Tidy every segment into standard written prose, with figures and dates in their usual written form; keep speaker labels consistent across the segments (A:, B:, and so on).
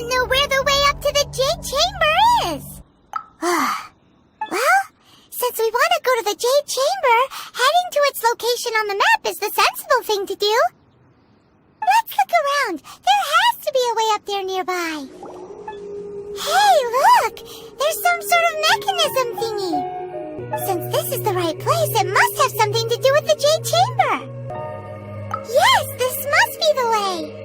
A: doesn't know where the way up to the Jade Chamber is. Well, since we want to go to the Jade Chamber, heading to its location on the map is the sensible thing to do. Let's look around. There has to be a way up there nearby. Hey, look! There's some sort of mechanism thingy. Since this is the right place, it must have something to do with the Jade Chamber. Yes, this must be the way.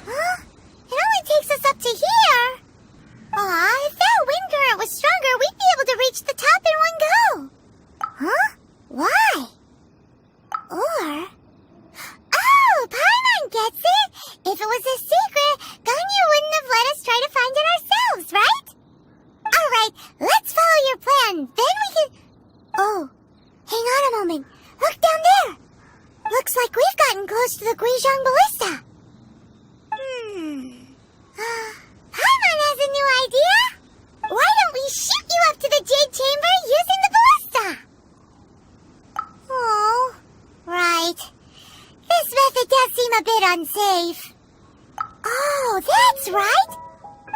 A: Huh? It only takes us up to here. Aw, if that wind current was stronger, we'd be able to reach the top in one go. Huh? Why? Or... Oh, Paimon gets it! If it was a secret, Ganyu wouldn't have let us try to find it ourselves, right? Alright, let's follow your plan, then we can... Oh, hang on a moment. Look down there! Looks like we've gotten close to the Guizhong Ballista. Paimon has a new idea! Why don't we shoot you up to the Jade Chamber using the ballista? Oh, right. This method does seem a bit unsafe. Oh, that's right!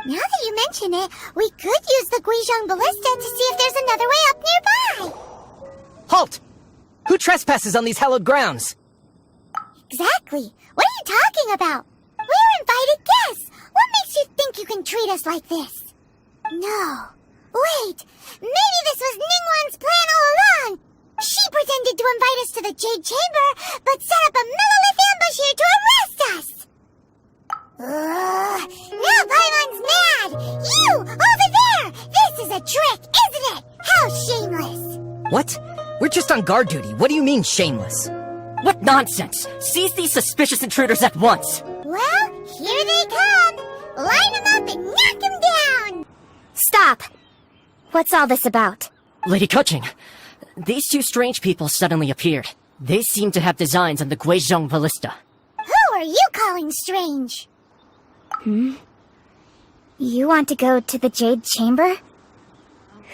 A: Now that you mention it, we could use the Guizhong Ballista to see if there's another way up nearby.
B: Halt! Who trespasses on these hallowed grounds?
A: Exactly. What are you talking about? We're invited guests. What makes you think you can treat us like this? No. Wait. Maybe this was Ningguang's plan all along. She pretended to invite us to the Jade Chamber, but set up a megalith ambush here to arrest us. Now Paimon's mad. You, over there. This is a trick, isn't it? How shameless.
B: What? We're just on guard duty. What do you mean, shameless?
C: What nonsense! Seize these suspicious intruders at once!
A: Well, here they come. Line them up and knock them down.
D: Stop! What's all this about?
C: Lady Keqing, these two strange people suddenly appeared. They seem to have designs on the Guizhong Ballista.
A: Who are you calling strange?
D: You want to go to the Jade Chamber?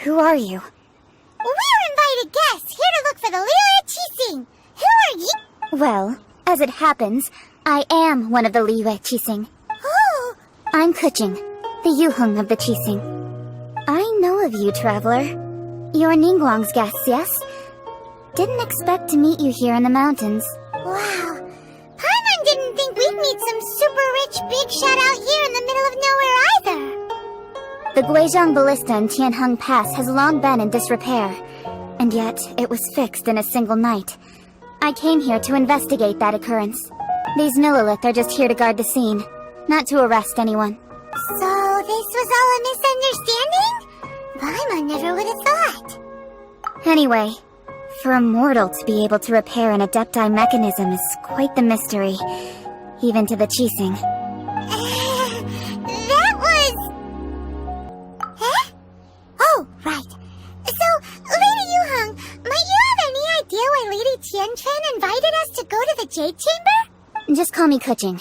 D: Who are you?
A: We're invited guests here to look for the Liyue Qixing. Who are you?
D: Well, as it happens, I am one of the Liyue Qixing.
A: Who?
D: I'm Keqing, the Yuheng of the Qixing. I know of you, traveler. You're Ningguang's guests, yes? Didn't expect to meet you here in the mountains.
A: Wow. Paimon didn't think we'd meet some super rich big shot out here in the middle of nowhere either.
D: The Guizhong Ballista in Tianheng Pass has long been in disrepair, and yet it was fixed in a single night. I came here to investigate that occurrence. These Nililith are just here to guard the scene, not to arrest anyone.
A: So this was all a misunderstanding? Paimon never would have thought.
D: Anyway, for a mortal to be able to repair an Adepti mechanism is quite the mystery, even to the Qixing.
A: That was... Huh? Oh, right. So, Lady Yuheng, might you have any idea why Lady Tianchen invited us to go to the Jade Chamber?
D: Just call me Keqing.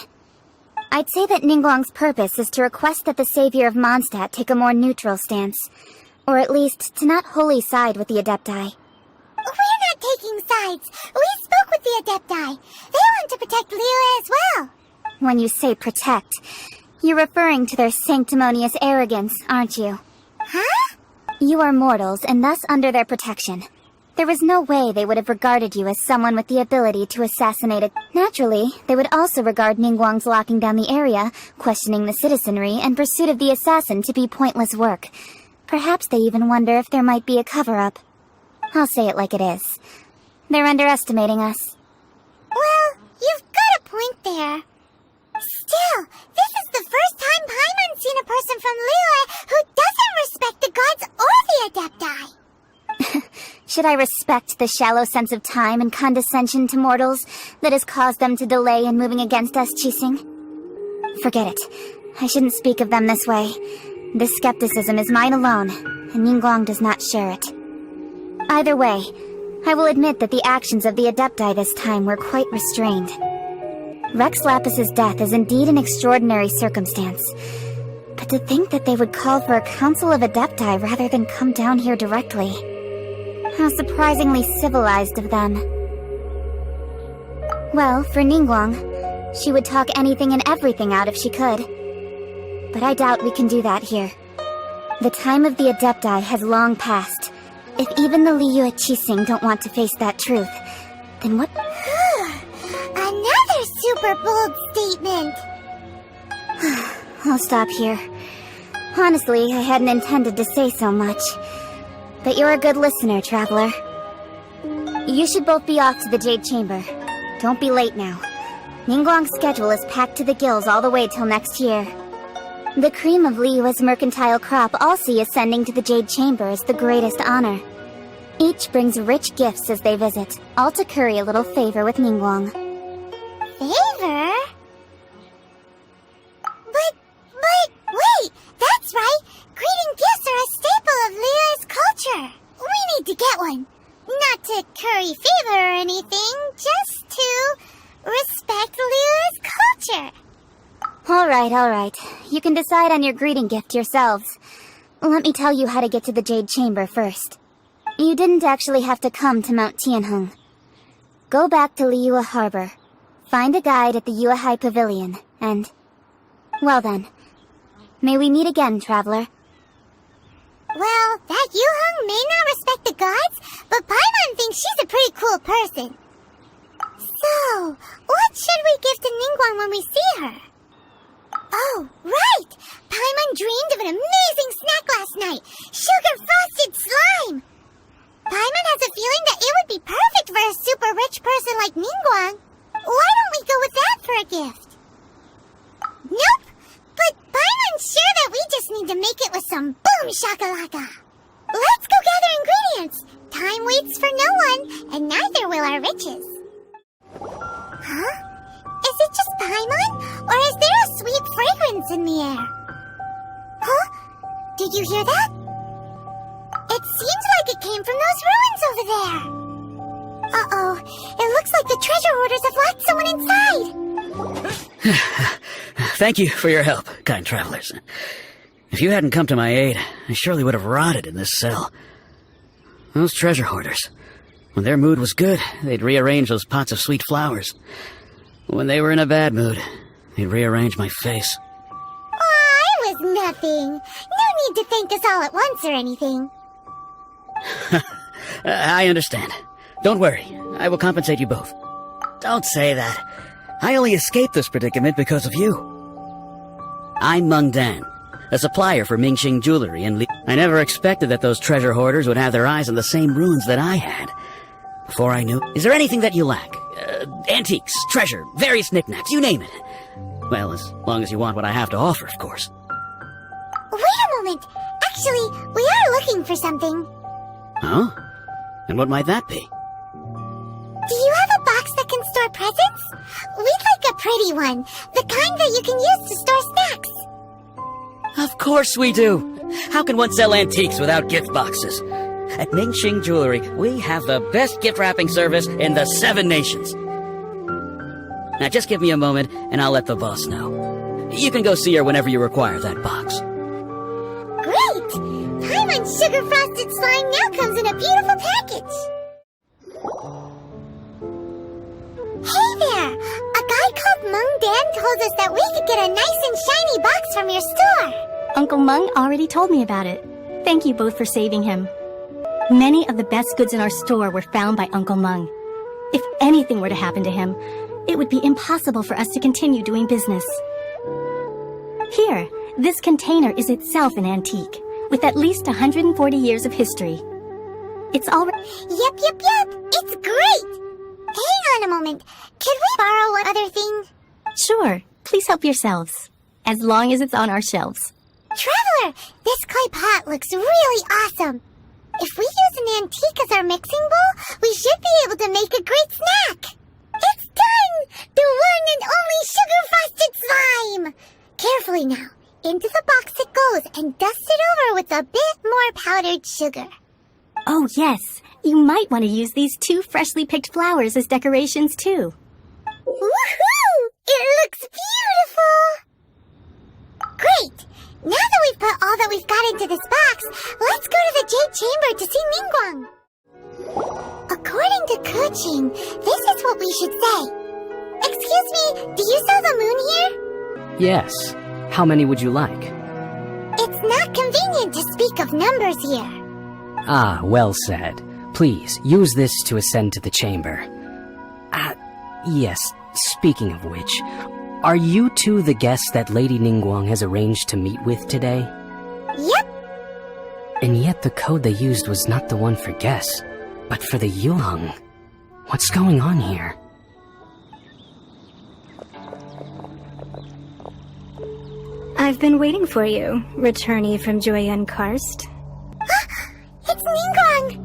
D: I'd say that Ningguang's purpose is to request that the savior of Mondstadt take a more neutral stance, or at least to not wholly side with the Adepti.
A: We're not taking sides. We spoke with the Adepti. They want to protect Liyue as well.
D: When you say protect, you're referring to their sanctimonious arrogance, aren't you?
A: Huh?
D: You are mortals, and thus under their protection. There was no way they would have regarded you as someone with the ability to assassinate it. Naturally, they would also regard Ningguang's locking down the area, questioning the citizenry, and pursuit of the assassin to be pointless work. Perhaps they even wonder if there might be a cover-up. I'll say it like it is. They're underestimating us.
A: Well, you've got a point there. Still, this is the first time Paimon's seen a person from Liyue who doesn't respect the gods or the Adepti.
D: Should I respect the shallow sense of time and condescension to mortals that has caused them to delay in moving against us, Qixing? Forget it. I shouldn't speak of them this way. This skepticism is mine alone, and Ningguang does not share it. Either way, I will admit that the actions of the Adepti this time were quite restrained. Rex Lapis's death is indeed an extraordinary circumstance. But to think that they would call for a council of Adepti rather than come down here directly. How surprisingly civilized of them. Well, for Ningguang, she would talk anything and everything out if she could. But I doubt we can do that here. The time of the Adepti has long passed. If even the Liyue Qixing don't want to face that truth, then what—
A: Another super bold statement!
D: I'll stop here. Honestly, I hadn't intended to say so much. But you're a good listener, Traveler. You should both be off to the Jade Chamber. Don't be late now. Ningguang's schedule is packed to the gills all the way till next year. The cream of Liyue's mercantile crop all see ascending to the Jade Chamber as the greatest honor. Each brings rich gifts as they visit, all to curry a little favor with Ningguang.
A: Favor? But, wait! That's right! Greeting gifts are a staple of Liyue's culture! We need to get one! Not to curry favor or anything, just to respect Liyue's culture!
D: Alright. You can decide on your greeting gift yourselves. Let me tell you how to get to the Jade Chamber first. You didn't actually have to come to Mount Tianheng. Go back to Liyue Harbor. Find a guide at the Yuehai Pavilion, and— well then. May we meet again, Traveler.
A: Well, that Yuheng may not respect the gods, but Paimon thinks she's a pretty cool person. So, what should we give to Ningguang when we see her? Oh, right! Paimon dreamed of an amazing snack last night! Sugar-frosted slime! Paimon has a feeling that it would be perfect for a super rich person like Ningguang. Why don't we go with that for a gift? Nope! But Paimon's sure that we just need to make it with some boom shakalaka! Let's go gather ingredients! Time waits for no one, and neither will our riches. Huh? Is it just Paimon? Or is there a sweet fragrance in the air? Huh? Did you hear that? It seems like it came from those ruins over there. Uh-oh. It looks like the treasure hoarders have locked someone inside.
E: Thank you for your help, kind travelers. If you hadn't come to my aid, I surely would have rotted in this cell. Those treasure hoarders, when their mood was good, they'd rearrange those pots of sweet flowers. When they were in a bad mood, they'd rearrange my face.
A: Aw, it was nothing. No need to thank us all at once or anything.
E: I understand. Don't worry, I will compensate you both. Don't say that. I only escaped this predicament because of you. I'm Meng Dan, a supplier for Mingxing Jewelry in Li. I never expected that those treasure hoarders would have their eyes on the same ruins that I had. Before I knew— is there anything that you lack? Antiques, treasure, various knickknacks, you name it. Well, as long as you want what I have to offer, of course.
A: Wait a moment. Actually, we are looking for something.
E: Huh? And what might that be?
A: Do you have a box that can store presents? We'd like a pretty one. The kind that you can use to store snacks.
E: Of course we do. How can one sell antiques without gift boxes? At Mingxing Jewelry, we have the best gift wrapping service in the 7 nations. Now just give me a moment, and I'll let the boss know. You can go see her whenever you require that box.
A: Great! Paimon's sugar-frosted slime now comes in a beautiful package. Hey there! A guy called Meng Dan told us that we could get a nice and shiny box from your store.
F: Uncle Meng already told me about it. Thank you both for saving him. Many of the best goods in our store were found by Uncle Meng. If anything were to happen to him, it would be impossible for us to continue doing business. Here, this container is itself an antique, with at least 140 years of history. It's already—
A: Yep. It's great! Hang on a moment. Could we borrow one other thing?
F: Sure, please help yourselves, as long as it's on our shelves.
A: Traveler, this clay pot looks really awesome. If we use an antique as our mixing bowl, we should be able to make a great snack. It's done! The one and only sugar-frosted slime! Carefully now. Into the box it goes and dust it over with a bit more powdered sugar.
F: Oh yes, you might want to use these 2 freshly picked flowers as decorations too.
A: Woohoo! It looks beautiful! Great! Now that we've put all that we've got into this box, let's go to the Jade Chamber to see Ningguang. According to Kuching, this is what we should say. Excuse me, do you sell the moon here?
B: Yes. How many would you like?
A: It's not convenient to speak of numbers here.
B: Ah, well said. Please, use this to ascend to the chamber. Yes, speaking of which, are you two the guests that Lady Ningguang has arranged to meet with today?
A: Yep.
B: And yet the code they used was not the one for guests, but for the Yuheng. What's going on here?
F: I've been waiting for you, returnee from Joyun Karst.
A: It's Ningguang!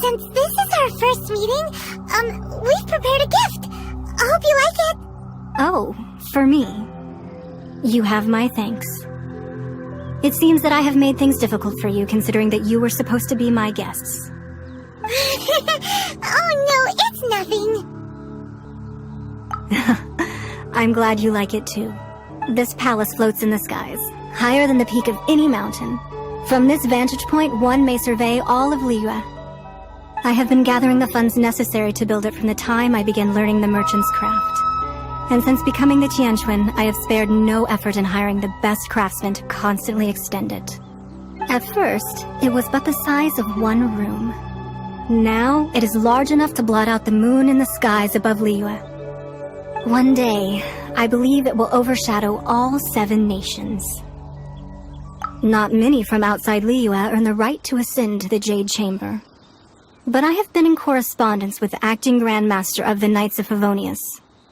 A: Since this is our first meeting, we've prepared a gift. I hope you like it.
F: Oh, for me. You have my thanks. It seems that I have made things difficult for you, considering that you were supposed to be my guests.
A: Oh no, it's nothing.
F: I'm glad you like it too. This palace floats in the skies, higher than the peak of any mountain. From this vantage point, one may survey all of Liyue. I have been gathering the funds necessary to build it from the time I began learning the merchant's craft. And since becoming the Tianquan, I have spared no effort in hiring the best craftsmen to constantly extend it. At first, it was but the size of one room. Now, it is large enough to blot out the moon in the skies above Liyue. One day, I believe it will overshadow all 7 nations. Not many from outside Liyue earn the right to ascend to the Jade Chamber. But I have been in correspondence with the acting Grand Master of the Knights of Favonius,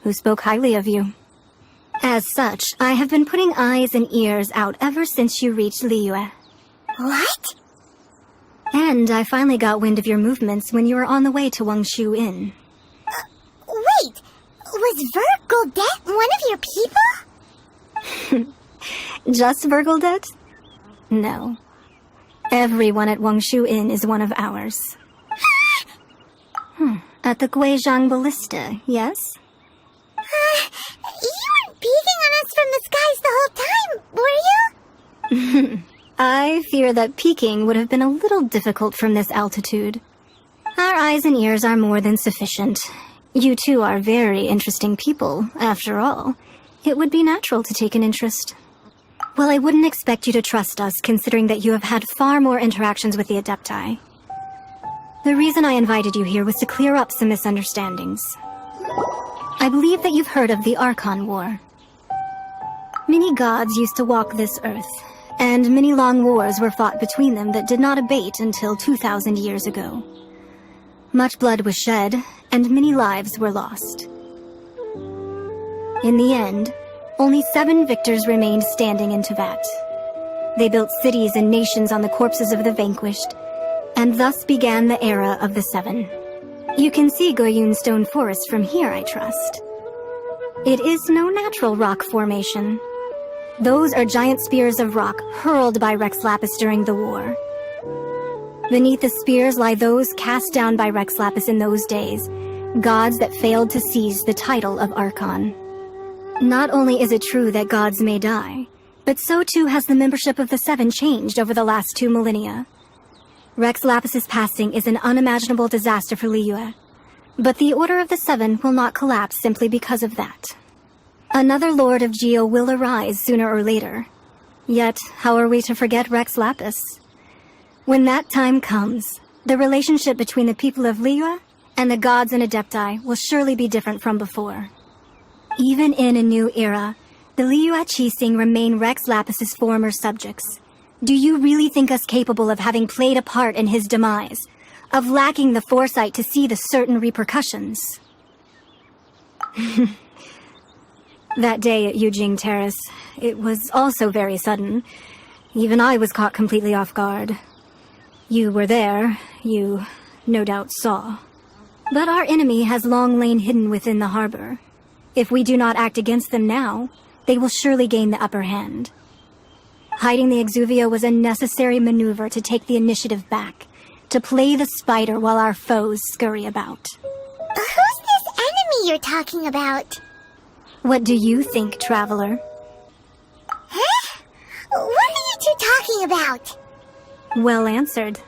F: who spoke highly of you. As such, I have been putting eyes and ears out ever since you reached Liyue.
A: What?
F: And I finally got wind of your movements when you were on the way to Wangshu Inn.
A: Wait, was Vergoldet one of your people?
F: Just Vergoldet? No. Everyone at Wangshu Inn is one of ours. At the Guizhang Ballista, yes?
A: You weren't peeking on us from the skies the whole time, were you?
F: I fear that peeking would have been a little difficult from this altitude. Our eyes and ears are more than sufficient. You two are very interesting people, after all. It would be natural to take an interest. Well, I wouldn't expect you to trust us, considering that you have had far more interactions with the Adepti. The reason I invited you here was to clear up some misunderstandings. I believe that you've heard of the Archon War. Many gods used to walk this earth, and many long wars were fought between them that did not abate until 2,000 years ago. Much blood was shed, and many lives were lost. In the end, only 7 victors remained standing in Teyvat. They built cities and nations on the corpses of the vanquished, and thus began the era of the 7. You can see Goyun Stone Forest from here, I trust. It is no natural rock formation. Those are giant spears of rock hurled by Rex Lapis during the war. Beneath the spears lie those cast down by Rex Lapis in those days, gods that failed to seize the title of Archon. Not only is it true that gods may die, but so too has the membership of the 7 changed over the last 2 millennia. Rex Lapis's passing is an unimaginable disaster for Liyue, but the Order of the 7 will not collapse simply because of that. Another Lord of Geo will arise sooner or later. Yet, how are we to forget Rex Lapis? When that time comes, the relationship between the people of Liyue and the gods and Adepti will surely be different from before. Even in a new era, the Liyue Qixing remain Rex Lapis's former subjects. Do you really think us capable of having played a part in his demise? Of lacking the foresight to see the certain repercussions? That day at Yujing Terrace, it was also very sudden. Even I was caught completely off guard. You were there, you no doubt saw. But our enemy has long lain hidden within the harbor. If we do not act against them now, they will surely gain the upper hand. Hiding the Exuvio was a necessary maneuver to take the initiative back, to play the spider while our foes scurry about.
A: Who's this enemy you're talking about?
F: What do you think, Traveler?
A: Huh? What are you two talking about?
F: Well answered.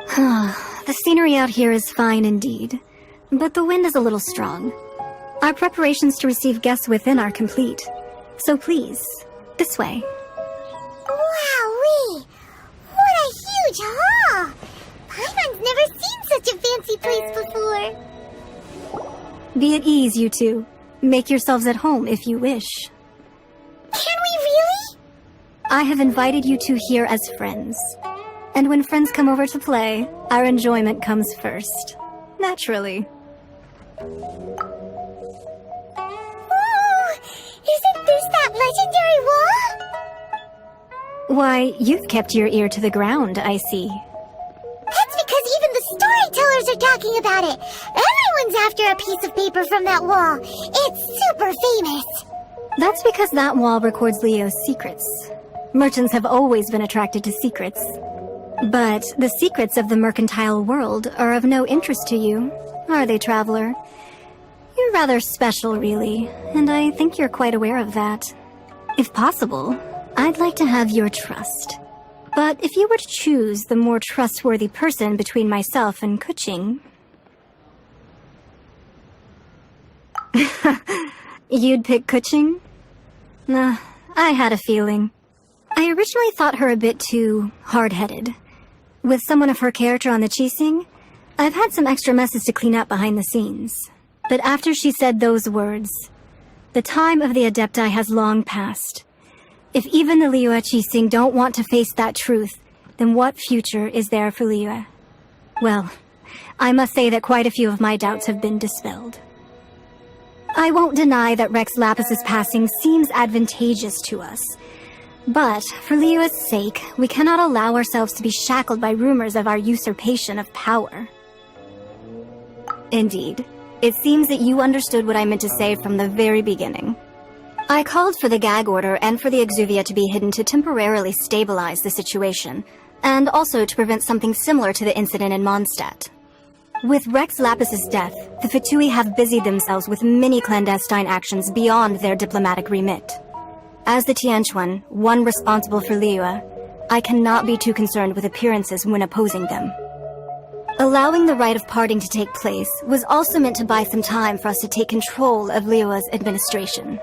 A: Huh?
F: The scenery out here is fine indeed. but the wind is a little strong. Our preparations to receive guests within are complete. So please, this way.
A: Wowee! What a huge hall! Paimon's never seen such a fancy place before.
F: Be at ease, you two. Make yourselves at home if you wish.
A: Can we really?
F: I have invited you two here as friends. And when friends come over to play, our enjoyment comes first. Naturally.
A: Whoa! Isn't this that legendary wall?
F: Why, you've kept your ear to the ground, I see.
A: That's because even the storytellers are talking about it. Everyone's after a piece of paper from that wall. It's super famous.
F: That's because that wall records Leo's secrets. Merchants have always been attracted to secrets. But the secrets of the mercantile world are of no interest to you, are they, traveler? You're rather special, really, and I think you're quite aware of that. If possible, I'd like to have your trust. But if you were to choose the more trustworthy person between myself and Kuching... You'd pick Kuching? Nah, I had a feeling. I originally thought her a bit too hard-headed. With someone of her character on the Qixing, I've had some extra messes to clean up behind the scenes. But after she said those words, the time of the Adepti has long passed. If even the Liyue Qixing don't want to face that truth, then what future is there for Liyue? Well, I must say that quite a few of my doubts have been dispelled. I won't deny that Rex Lapis's passing seems advantageous to us. But, for Liyue's sake, we cannot allow ourselves to be shackled by rumors of our usurpation of power. Indeed, it seems that you understood what I meant to say from the very beginning. I called for the gag order and for the Exuvia to be hidden to temporarily stabilize the situation, and also to prevent something similar to the incident in Mondstadt. With Rex Lapis's death, the Fatui have busied themselves with many clandestine actions beyond their diplomatic remit. As the Tianquan, one responsible for Liyue, I cannot be too concerned with appearances when opposing them. Allowing the rite of parting to take place was also meant to buy some time for us to take control of Liyue's administration.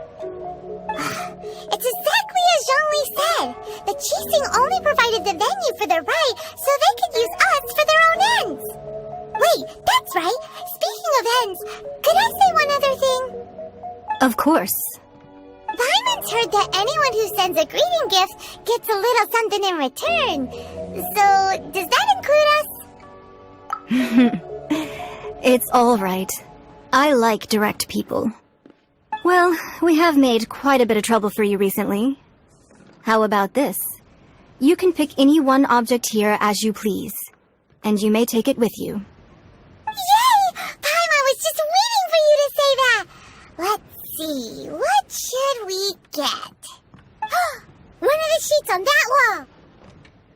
A: It's exactly as Zhongli said. The Qixing only provided the venue for their rite so they could use us for their own ends. Wait, that's right. Speaking of ends, could I say one other thing?
F: Of course.
A: Paimon's heard that anyone who sends a greeting gift gets a little something in return. So, does that include us?
F: It's all right. I like direct people. Well, we have made quite a bit of trouble for you recently. How about this? You can pick any one object here as you please, and you may take it with you.
A: Yay! Paimon was just waiting for you to say that! Let's see, what should we get? One of the sheets on that wall!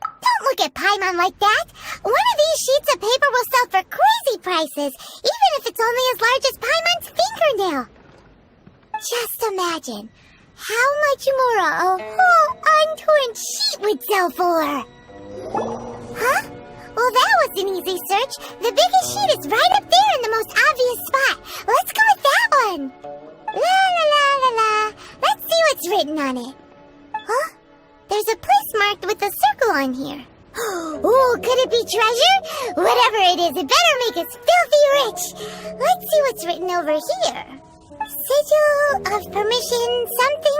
A: Don't look at Paimon like that! One of these sheets of paper will sell for crazy prices, even if it's only as large as Paimon's fingernail. Just imagine how much more a whole untorn sheet would sell for. Huh? Well, that was an easy search. The biggest sheet is right up there in the most obvious spot. Let's go with that one. La la la la la. Let's see what's written on it. Huh? There's a place marked with a circle on here. Ooh, could it be treasure? Whatever it is, it better make us filthy rich. Let's see what's written over here. Sigil of permission, something,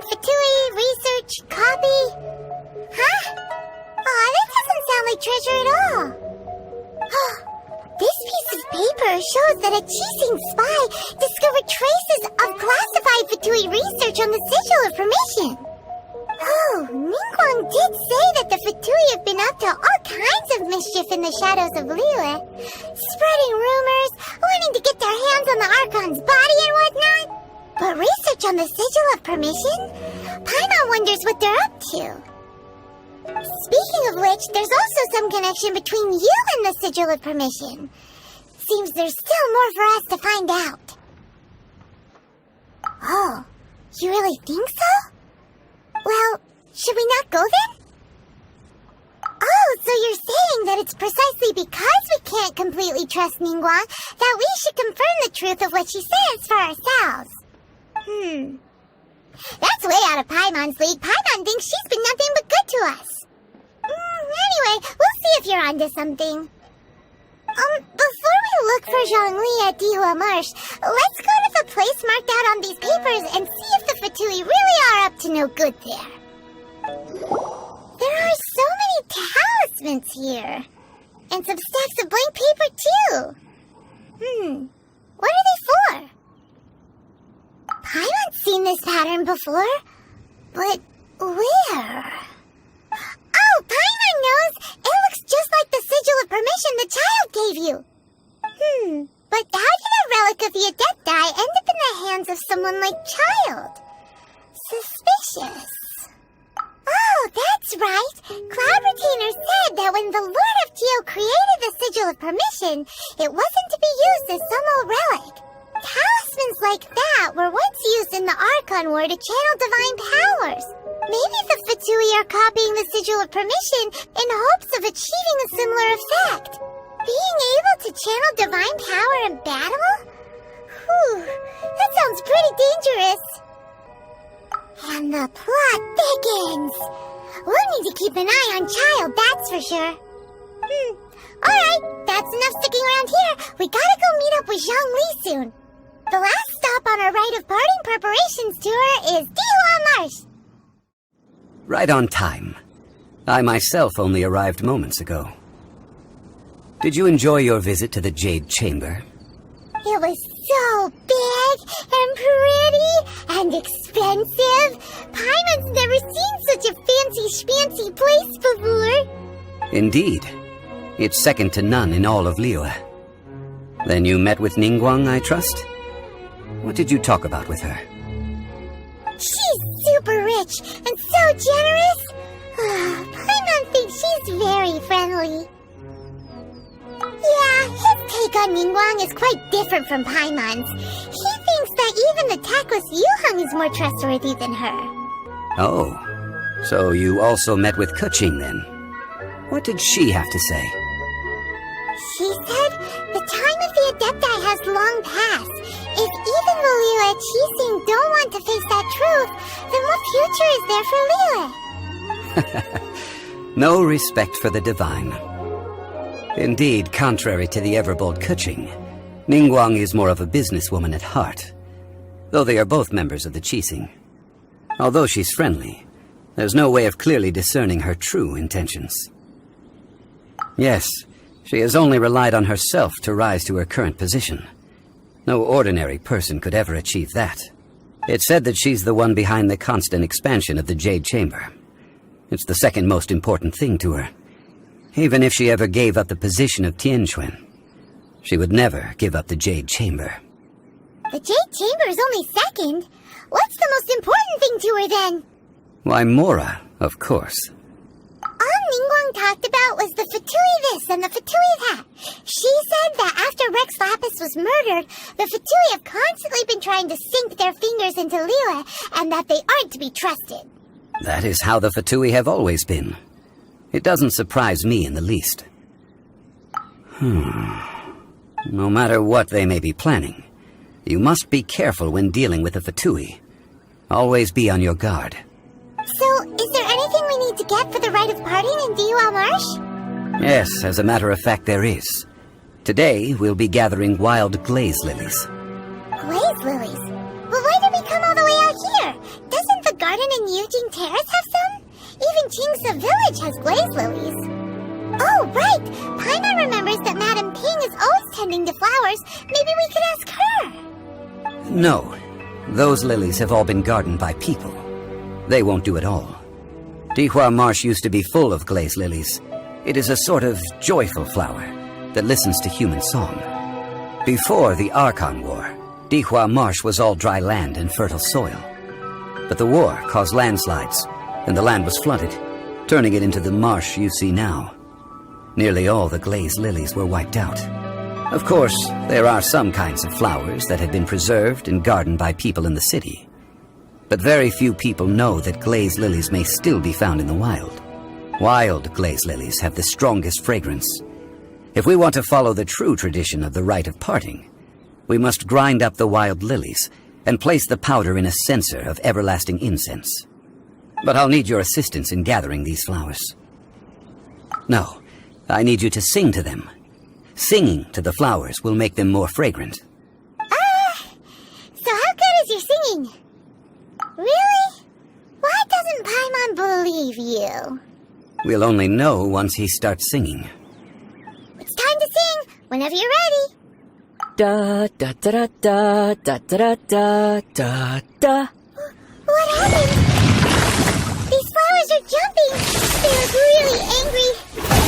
A: Fatui, research, copy. Huh? Aw, that doesn't sound like treasure at all. This piece of paper shows that a Qixing spy discovered traces of classified Fatui research on the Sigil of permission. Oh, Ningguang did say that the Fatui have been up to all kinds of mischief in the shadows of Liyue, spreading rumors, wanting to get their hands on the Archon's body and whatnot. But research on the Sigil of permission? Paimon wonders what they're up to. Speaking of which, there's also some connection between you and the Sigil of permission. Seems there's still more for us to find out. Oh, you really think so? Well, should we not go then? Oh, Oh, so you're saying that it's precisely because we can't completely trust Ningguang that we should confirm the truth of what she says for ourselves. That's way out of Paimon's league. Paimon thinks she's been nothing but good to us. Anyway, we'll see if you're onto something. Before we look for Zhongli at Dihua Marsh, let's go to the place marked out on these papers and see if the Fatui really are up to no good there. There are so many talismans here. And some stacks of blank paper, too. What are they for? Paimon's seen this pattern before. But where? Oh, Paimon knows! It looks just like the sigil of permission the child gave you. But how did a relic of the Adepti end up in the hands of someone like Child? Suspicious. Oh, that's right. Cloud Retainer said that when the Lord of Geo created the sigil of permission, it wasn't to be used as some old relic. Talismans like that were once used in the Archon War to channel divine powers. Maybe the Fatui are copying the sigil of permission in hopes of achieving a similar effect. Being able to channel divine power in battle? That sounds pretty dangerous. And the plot thickens. We'll need to keep an eye on Child, that's for sure. Alright, that's enough sticking around here. We gotta go meet up with Zhongli soon. The last stop on our rite of parting preparations tour is Dihua Marsh.
B: Right on time. I myself only arrived moments ago. Did you enjoy your visit to the Jade Chamber?
A: It was so big and pretty and expensive. Paimon's never seen such a fancy-schmancy place before.
B: Indeed. It's second to none in all of Liyue. Then you met with Ningguang, I trust? What did you talk about with her?
A: She's super rich and so generous. Paimon thinks she's very friendly. Yeah, his take on Ningguang is quite different from Paimon's. He thinks that even the tactless Yuheng is more trustworthy than her.
B: Oh, so you also met with Keqing then? What did she have to say?
A: She said the time of the Adepti has long passed. If even the Liyue Qixing don't want to face that truth, then what future is there for Liyue?
B: No respect for the divine. Indeed, contrary to the ever-bold Keqing, Ningguang is more of a businesswoman at heart, though they are both members of the Qixing. Although she's friendly, there's no way of clearly discerning her true intentions. Yes, she has only relied on herself to rise to her current position. No ordinary person could ever achieve that. It's said that she's the one behind the constant expansion of the Jade Chamber. It's the second most important thing to her. Even if she ever gave up the position of Tianquan, she would never give up the Jade Chamber.
A: The Jade Chamber is only second. What's the most important thing to her then?
B: Why, Mora, of course.
A: All Ningguang talked about was the Fatui this and the Fatui that. She said that after Rex Lapis was murdered, the Fatui have constantly been trying to sink their fingers into Liyue, and that they aren't to be trusted.
B: That is how the Fatui have always been. It doesn't surprise me in the least. No matter what they may be planning, you must be careful when dealing with the Fatui. Always be on your guard.
A: So, is there anything we need to get for the rite of parting in Dihua Marsh?
B: Yes, as a matter of fact, there is. Today, we'll be gathering wild glaze lilies.
A: Glaze lilies? But why did we come all the way out here? Doesn't the garden in Yujing Terrace have some? Even Qingse Village has glaze lilies. Oh, right! Paimon remembers that Madame Ping is always tending to flowers. Maybe we could ask her.
B: No. Those lilies have all been gardened by people. They won't do it all. Dihua Marsh used to be full of glaze lilies. It is a sort of joyful flower that listens to human song. Before the Archon War, Dihua Marsh was all dry land and fertile soil. But the war caused landslides, and the land was flooded, turning it into the marsh you see now. Nearly all the glaze lilies were wiped out. Of course, there are some kinds of flowers that have been preserved and gardened by people in the city. But very few people know that glaze lilies may still be found in the wild.
E: Wild glaze lilies have the strongest fragrance. If we want to follow the true tradition of the rite of parting, we must grind up the wild lilies and place the powder in a censer of everlasting incense. But I'll need your assistance in gathering these flowers. No, I need you to sing to them. Singing to the flowers will make them more fragrant.
A: So how good is your singing? Really? Why doesn't Paimon believe you?
E: We'll only know once he starts singing.
A: It's time to sing, whenever you're ready.
C: Da da da da da da da da da.
A: What happened? These flowers are jumping. They look really angry.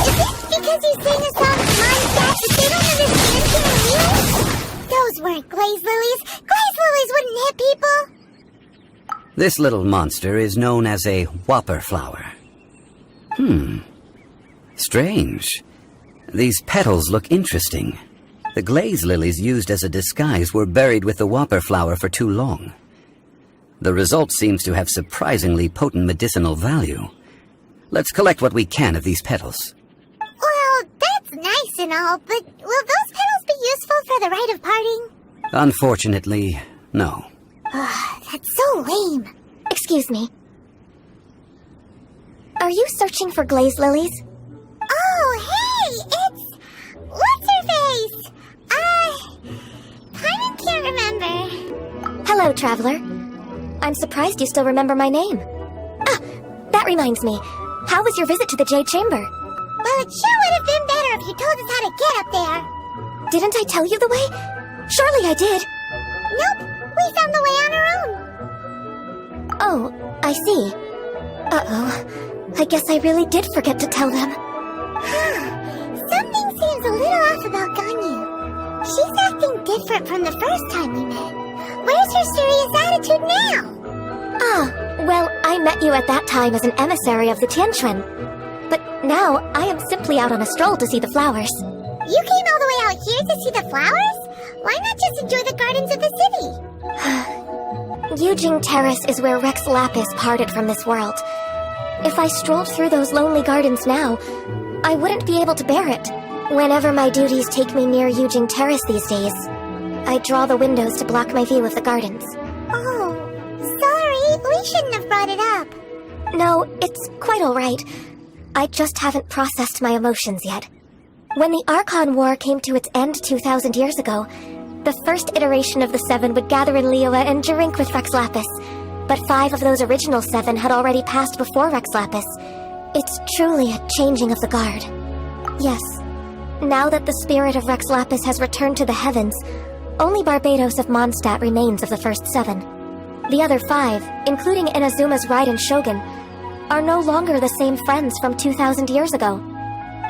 A: Is this because you sang a song of Mondstadt that they don't understand human music? Those weren't glaze lilies. Glaze lilies wouldn't hit people.
E: This little monster is known as a whopper flower. Strange. These petals look interesting. The glaze lilies used as a disguise were buried with the whopper flower for too long. The result seems to have surprisingly potent medicinal value. Let's collect what we can of these petals.
A: Well, that's nice and all, but will those petals be useful for the rite of parting?
E: Unfortunately, no.
A: That's so lame.
D: Excuse me. Are you searching for glaze lilies?
A: Oh, hey, it's... What's-her-face? Paimon can't remember.
D: Hello, traveler. I'm surprised you still remember my name. Ah, that reminds me. How was your visit to the Jade Chamber?
A: Well, it sure would have been better if you told us how to get up there.
D: Didn't I tell you the way? Surely I did.
A: Nope, we found the way on our own.
D: Oh, I see. Uh-oh. I guess I really did forget to tell them.
A: Something seems a little off about Ganyu. She's acting different from the first time we met. Where's her serious attitude now?
D: Ah, well, I met you at that time as an emissary of the Tianquan. But now, I am simply out on a stroll to see the flowers.
A: You came all the way out here to see the flowers? Why not just enjoy the gardens of the city?
D: Yujing Terrace is where Rex Lapis parted from this world. If I strolled through those lonely gardens now, I wouldn't be able to bear it. Whenever my duties take me near Yujing Terrace these days, I draw the windows to block my view of the gardens.
A: Oh, sorry, we shouldn't have brought it up.
D: No, it's quite alright. I just haven't processed my emotions yet. When the Archon War came to its end 2,000 years ago, the first iteration of the Seven would gather in Liyue and drink with Rex Lapis. But 5 of those original 7 had already passed before Rex Lapis. It's truly a changing of the guard. Yes, now that the spirit of Rex Lapis has returned to the heavens, only Barbados of Mondstadt remains of the first 7. The other 5, including Inazuma's Raiden Shogun, are no longer the same friends from 2,000 years ago.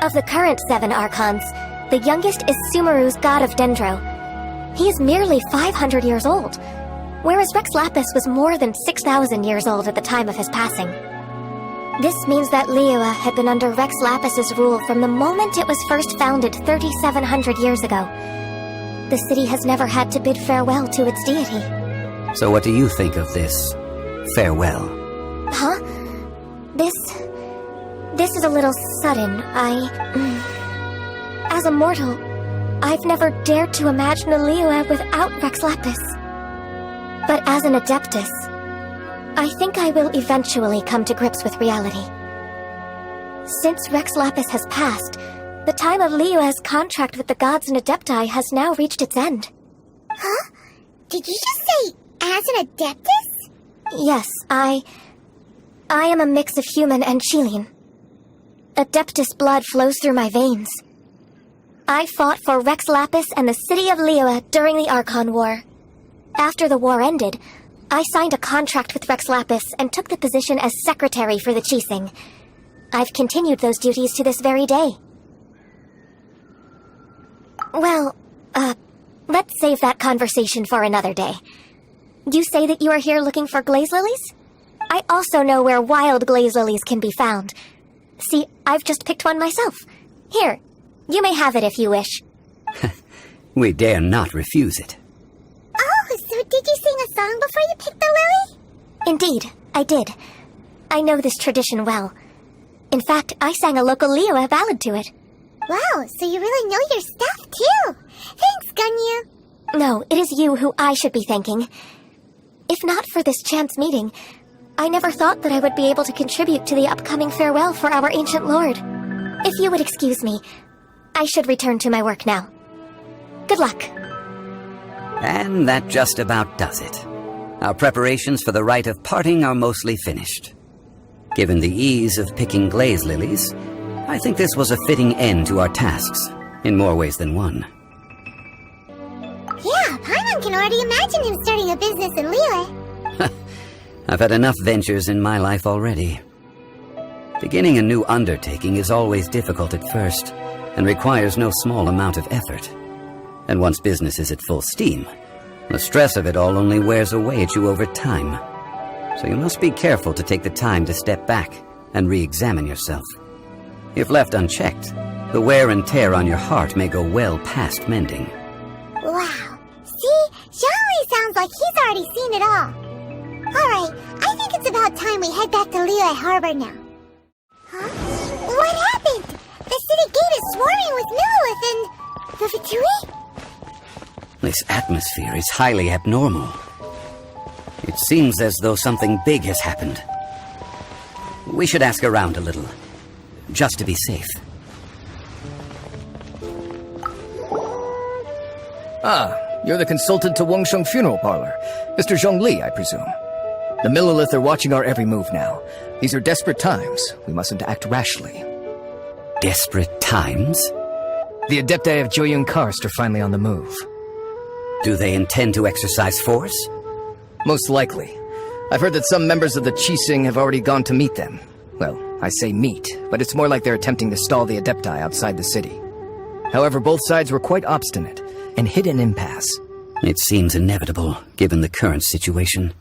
D: Of the current 7 Archons, the youngest is Sumeru's god of Dendro. He is merely 500 years old, whereas Rex Lapis was more than 6,000 years old at the time of his passing. This means that Liyue had been under Rex Lapis's rule from the moment it was first founded 3,700 years ago. The city has never had to bid farewell to its deity.
E: So what do you think of this farewell?
D: Huh? This is a little sudden. As a mortal, I've never dared to imagine a Liyue without Rex Lapis. But as an Adeptus, I think I will eventually come to grips with reality. Since Rex Lapis has passed, the time of Liyue's contract with the gods and Adepti has now reached its end.
A: Huh? Did you just say, as an Adeptus?
D: Yes, I am a mix of human and Qilin. Adeptus blood flows through my veins. I fought for Rex Lapis and the city of Liyue during the Archon War. After the war ended, I signed a contract with Rex Lapis and took the position as secretary for the Qixing. I've continued those duties to this very day. Well, let's save that conversation for another day. You say that you are here looking for glaze lilies? I also know where wild glaze lilies can be found. See, I've just picked one myself. Here, you may have it if you wish.
E: We dare not refuse it.
A: Oh, so did you sing a song before you picked the lily?
D: Indeed, I did. I know this tradition well.
G: In fact, I sang a local Liyue ballad to it.
A: Wow, so you really know your stuff, too. Thanks, Gunyu.
G: No, it is you who I should be thanking. If not for this chance meeting, I never thought that I would be able to contribute to the upcoming farewell for our ancient lord. If you would excuse me, I should return to my work now. Good luck.
E: And that just about does it. Our preparations for the rite of parting are mostly finished. Given the ease of picking glaze lilies, I think this was a fitting end to our tasks, in more ways than one.
A: Yeah, Paimon can already imagine him starting a business in Liyue.
E: I've had enough ventures in my life already. Beginning a new undertaking is always difficult at first, and requires no small amount of effort. And once business is at full steam, the stress of it all only wears away at you over time. So you must be careful to take the time to step back and re-examine yourself. If left unchecked, the wear and tear on your heart may go well past mending.
A: Wow. See? Zhongli sounds like he's already seen it all. Alright, I think it's about time we head back to Liyue Harbor now. Huh? What happened? The city gate is swarming with Millilith and... the Fatui?
E: This atmosphere is highly abnormal. It seems as though something big has happened. We should ask around a little, just to be safe.
H: Ah, you're the consultant to Wangsheng Funeral Parlor. Mr. Zhongli, I presume. The Millilith are watching our every move now. These are desperate times. We mustn't act rashly.
E: Desperate times?
H: The Adepti of Joyun Karst are finally on the move.
E: Do they intend to exercise force?
H: Most likely. I've heard that some members of the Qixing have already gone to meet them. Well, I say meet, but it's more like they're attempting to stall the Adepti outside the city. However, both sides were quite obstinate and hit an impasse.
E: It seems inevitable, given the current situation.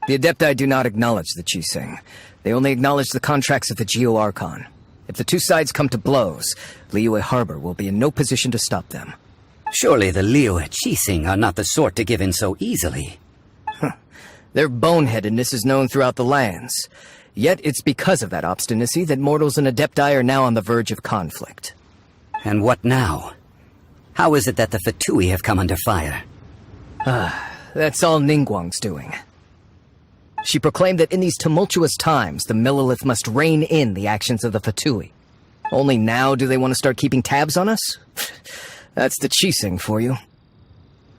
H: The Adepti do not acknowledge the Qixing. They only acknowledge the contracts of the Geo Archon. If the two sides come to blows, Liyue Harbor will be in no position to stop them.
E: Surely the Liyue Qixing are not the sort to give in so easily.
H: Their boneheadedness is known throughout the lands. Yet it's because of that obstinacy that mortals and Adepti are now on the verge of conflict.
E: And what now? How is it that the Fatui have come under fire?
H: That's all Ningguang's doing. She proclaimed that in these tumultuous times, the Millilith must rein in the actions of the Fatui. Only now do they want to start keeping tabs on us? That's the Qixing for you.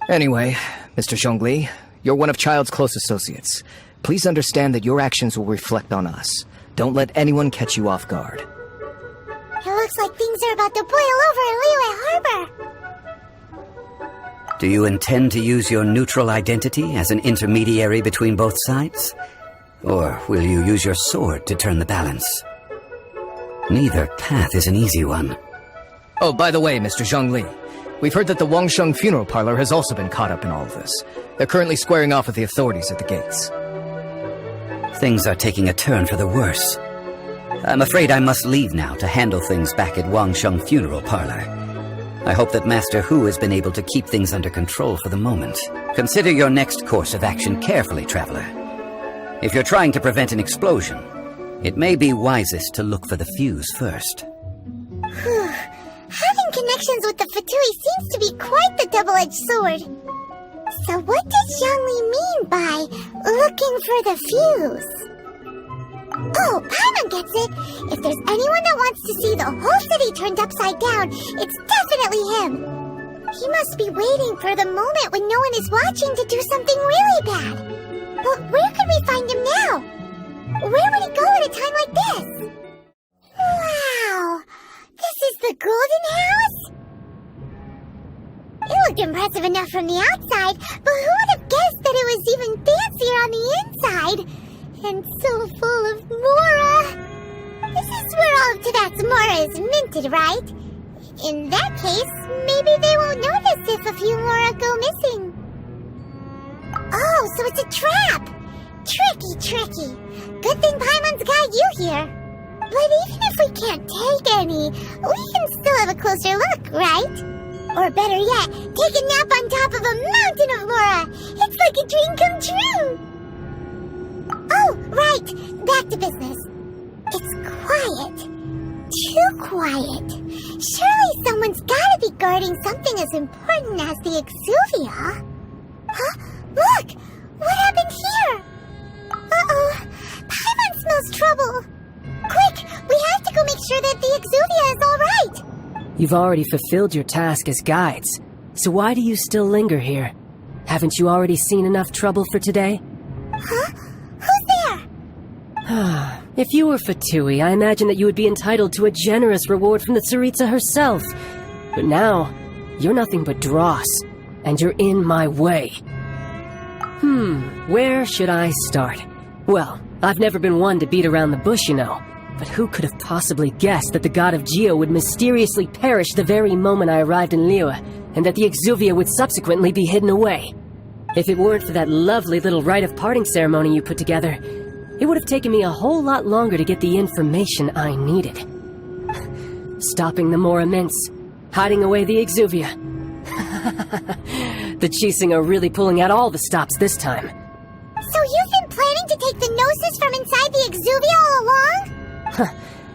H: Anyway, Mr. Zhongli, you're one of Child's close associates. Please understand that your actions will reflect on us. Don't let anyone catch you off guard.
A: It looks like things are about to boil over in Liyue Harbor.
E: Do you intend to use your neutral identity as an intermediary between both sides? Or will you use your sword to turn the balance? Neither path is an easy one.
H: Oh, by the way, Mr. Zhongli, we've heard that the Wangsheng Funeral Parlor has also been caught up in all of this. They're currently squaring off with the authorities at the gates.
E: Things are taking a turn for the worse. I'm afraid I must leave now to handle things back at Wangsheng Funeral Parlor. I hope that Master Hu has been able to keep things under control for the moment. Consider your next course of action carefully, Traveler. If you're trying to prevent an explosion, it may be wisest to look for the fuse first.
A: Having connections with the Fatui seems to be quite the double-edged sword. So what does Zhongli mean by looking for the fuse? Oh, Paimon gets it! If there's anyone that wants to see the whole city turned upside down, it's definitely him! He must be waiting for the moment when no one is watching to do something really bad. But where could we find him now? Where would he go at a time like this? Wow! This is the Golden House? It looked impressive enough from the outside, but who would have guessed that it was even fancier on the inside? And so full of Mora! This is where all of Tibet's Mora is minted, right? In that case, maybe they won't notice if a few Mora go missing. Oh, so it's a trap! Tricky. Good thing Paimon's got you here. But even if we can't take any, we can still have a closer look, right? Or better yet, take a nap on top of a mountain of Mora! It's like a dream come true! Oh, right! Back to business. It's quiet. too quiet. Surely someone's gotta be guarding something as important as the Exuvia. Huh? Look! What happened here? Uh-oh. Paimon smells trouble. Quick! We have to go make sure that the Exuvia is alright!
B: You've already fulfilled your task as guides, so why do you still linger here? Haven't you already seen enough trouble for today?
A: Huh? Who's there?
B: If you were Fatui, I imagine that you would be entitled to a generous reward from the Tsaritsa herself. But now, you're nothing but dross, and you're in my way. Where should I start? Well, I've never been one to beat around the bush, you know. But who could have possibly guessed that the god of Geo would mysteriously perish the very moment I arrived in Liyue, and that the Exuvia would subsequently be hidden away? If it weren't for that lovely little rite of parting ceremony you put together, it would have taken me a whole lot longer to get the information I needed. Stopping the Mora Mints, hiding away the Exuvia. The Chising are really pulling out all the stops this time.
A: So you've been planning to take the Gnosis from inside the Exuvia all along?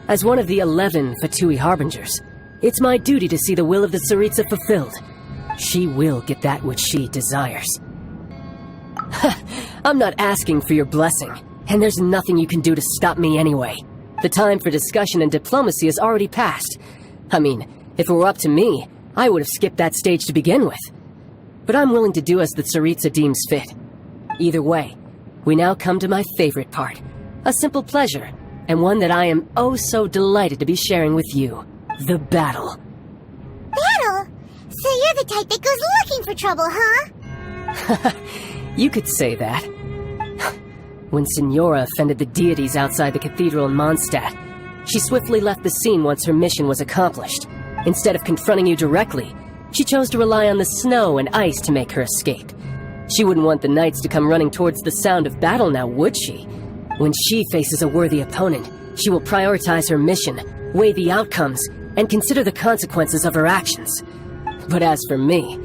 B: As one of the 11 Fatui Harbingers, it's my duty to see the will of the Tsaritsa fulfilled. She will get that which she desires. I'm not asking for your blessing, and there's nothing you can do to stop me anyway. The time for discussion and diplomacy has already passed. I mean, if it were up to me, I would have skipped that stage to begin with. But I'm willing to do as the Tsaritsa deems fit. Either way, we now come to my favorite part. A simple pleasure, and one that I am oh so delighted to be sharing with you. The battle.
A: Battle? So you're the type that goes looking for trouble, huh?
B: You could say that. When Signora offended the deities outside the cathedral in Mondstadt, she swiftly left the scene once her mission was accomplished. Instead of confronting you directly, she chose to rely on the snow and ice to make her escape. She wouldn't want the knights to come running towards the sound of battle now, would she? When she faces a worthy opponent, she will prioritize her mission, weigh the outcomes, and consider the consequences of her actions. But as for me,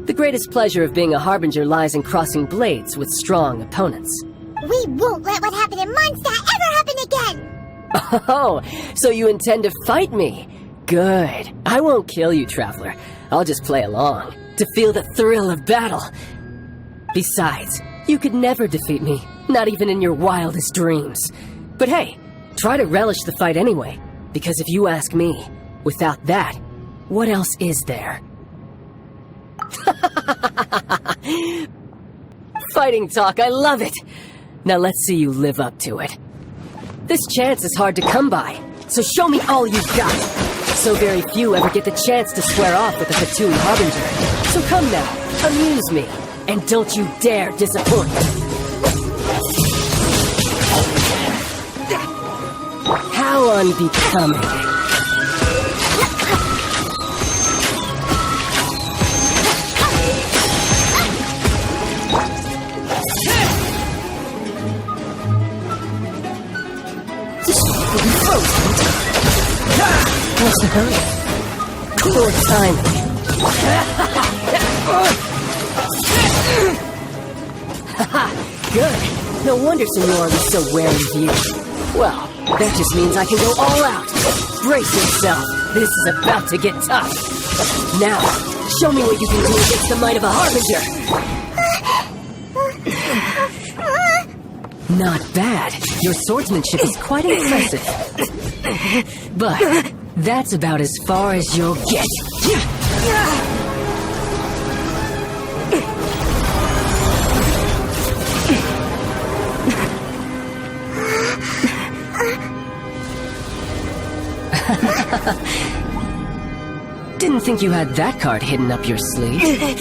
B: the greatest pleasure of being a Harbinger lies in crossing blades with strong opponents.
A: We won't let what happened in Mondstadt ever happen again!
B: Oh, so you intend to fight me? Good. I won't kill you, Traveler. I'll just play along, to feel the thrill of battle. Besides, you could never defeat me, not even in your wildest dreams. But hey, try to relish the fight anyway, because if you ask me, without that, what else is there? Fighting talk, I love it! Now let's see you live up to it. This chance is hard to come by, so show me all you've got. So very few ever get the chance to square off with a Fatui Harbinger. So come now, amuse me, and don't you dare disappoint. How unbecoming. What's the hurry? Poor timing. Good. No wonder Senora was so wary of you. Well, that just means I can go all out. Brace yourself. This is about to get tough. Now, show me what you can do against the might of a Harbinger. Not bad. Your swordsmanship is quite impressive. But that's about as far as you'll get. Didn't think you had that card hidden up your sleeve.
A: You were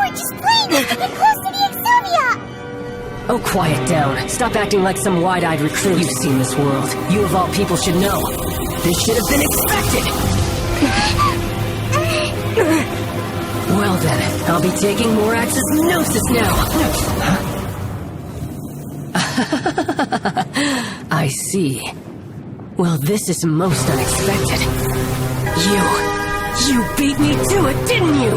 A: just playing it to get close to the Exuvia!
B: Oh, quiet down. Stop acting like some wide-eyed recruit. You've seen this world. You of all people should know. This should have been expected! Well then, I'll be taking Morax's Gnosis now! I see. Well, this is most unexpected. You beat me to it, didn't you?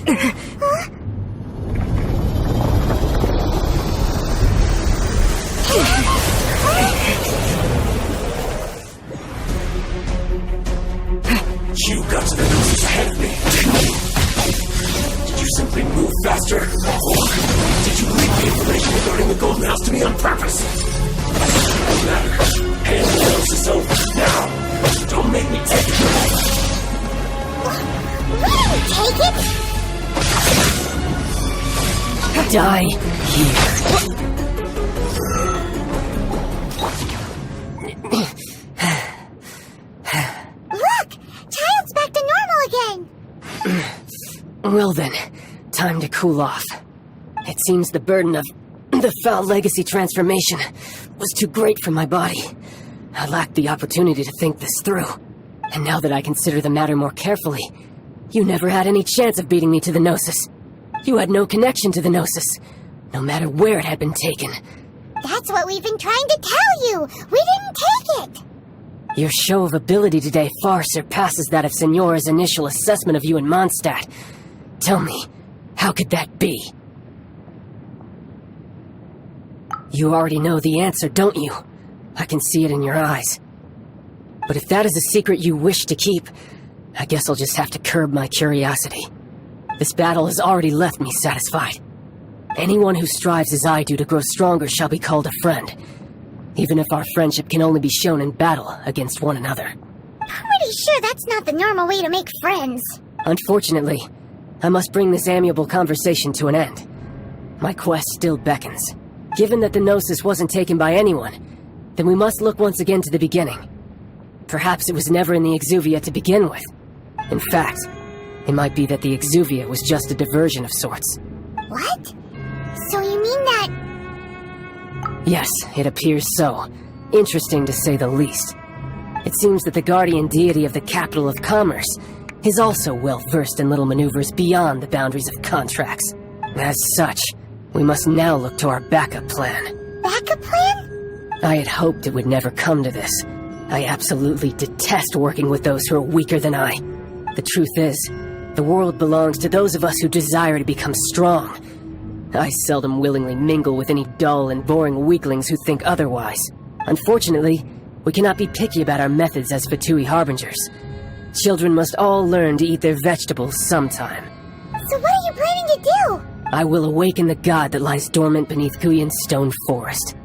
I: You got to the noses ahead of me. Did you simply move faster? Or did you leak the information regarding the Golden House to me on purpose? No matter. Hand the noses over now. Don't make me take it.
A: We didn't take it!
C: Die here.
A: Look! Child's back to normal again!
C: Well then, time to cool off. It seems the burden of the foul legacy transformation was too great for my body. I lacked the opportunity to think this through. And now that I consider the matter more carefully, you never had any chance of beating me to the Gnosis. You had no connection to the Gnosis, no matter where it had been taken.
A: That's what we've been trying to tell you! We didn't take it!
C: Your show of ability today far surpasses that of Signora's initial assessment of you in Mondstadt. Tell me, how could that be? You already know the answer, don't you? I can see it in your eyes. But if that is a secret you wish to keep, I guess I'll just have to curb my curiosity. This battle has already left me satisfied. Anyone who strives as I do to grow stronger shall be called a friend, even if our friendship can only be shown in battle against one another.
A: Pretty sure that's not the normal way to make friends.
C: Unfortunately, I must bring this amiable conversation to an end. My quest still beckons. Given that the Gnosis wasn't taken by anyone, then we must look once again to the beginning. Perhaps it was never in the Exuvia to begin with. In fact, it might be that the Exuvia was just a diversion of sorts.
A: What? So you mean that...
C: Yes, it appears so. Interesting to say the least. It seems that the guardian deity of the capital of commerce is also well versed in little maneuvers beyond the boundaries of contracts. As such, we must now look to our backup plan.
A: Backup plan?
C: I had hoped it would never come to this. I absolutely detest working with those who are weaker than I. The truth is, the world belongs to those of us who desire to become strong. I seldom willingly mingle with any dull and boring weaklings who think otherwise. Unfortunately, we cannot be picky about our methods as Fatui Harbingers. Children must all learn to eat their vegetables sometime.
A: So what are you planning to do?
C: I will awaken the god that lies dormant beneath Kuyan's stone forest.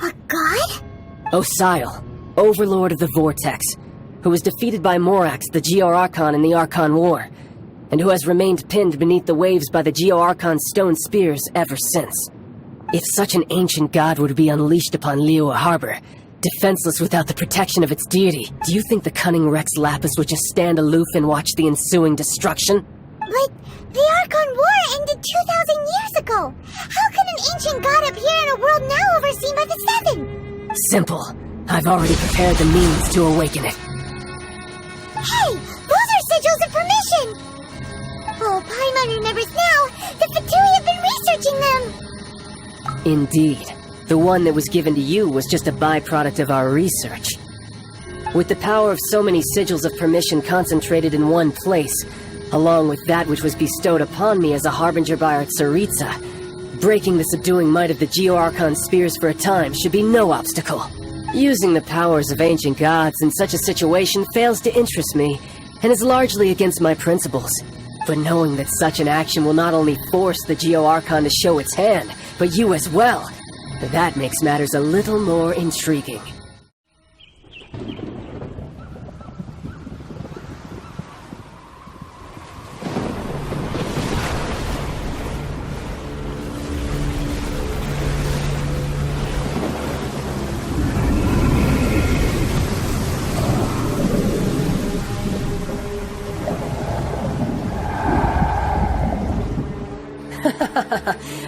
A: A god?
C: Osile, overlord of the Vortex, who was defeated by Morax, the Geo-Archon in the Archon War, and who has remained pinned beneath the waves by the Geo-Archon's stone spears ever since. If such an ancient god were to be unleashed upon Liyue Harbor, defenseless without the protection of its deity, do you think the cunning Rex Lapis would just stand aloof and watch the ensuing destruction?
A: But the Archon War ended 2,000 years ago! How can an ancient god appear in a world now overseen by the Seven?
C: Simple. I've already prepared the means to awaken it.
A: Hey! Those are sigils of permission! Oh, Paimon remembers now! The Fatui have been researching them!
C: Indeed. The one that was given to you was just a byproduct of our research. With the power of so many sigils of permission concentrated in one place, along with that which was bestowed upon me as a harbinger by our Tsaritsa, breaking the subduing might of the Geo-Archon spears for a time should be no obstacle. Using the powers of ancient gods in such a situation fails to interest me, and is largely against my principles. But knowing that such an action will not only force the Geo-Archon to show its hand, but you as well, that makes matters a little more intriguing.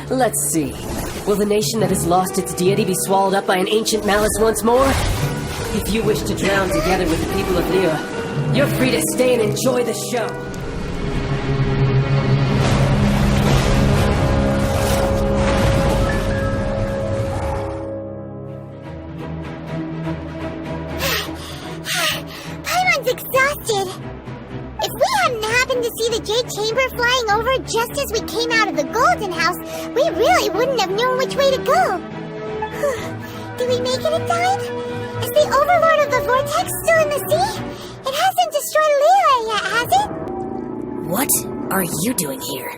C: Let's see. Will the nation that has lost its deity be swallowed up by an ancient malice once more? If you wish to drown together with the people of Liyue, you're free to stay and enjoy the show.
A: Paimon's exhausted. If we hadn't happened to see the Jade Chamber flying over just as we came out of the Golden House, we really wouldn't have known which way to go. Did we make it in time? Is the Overlord of the Vortex still in the sea? It hasn't destroyed Leela yet, has it?
J: What are you doing here?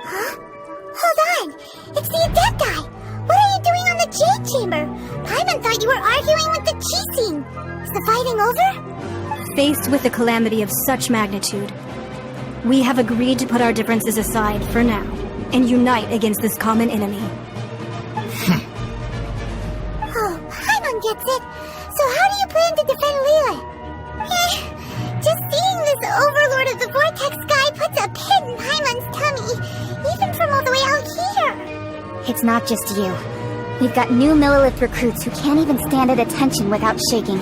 A: Huh? Hold on! It's the Adept guy! What are you doing on the Jade Chamber? Paimon thought you were arguing with the Chising. Is the fighting over?
F: Faced with a calamity of such magnitude, we have agreed to put our differences aside for now and unite against this common enemy.
A: Oh, Paimon gets it. So how do you plan to defend Leela? Just seeing this Overlord of the Vortex guy puts a pit in Paimon's tummy, even from all the way out here.
D: It's not just you. We've got new Millelith recruits who can't even stand at attention without shaking.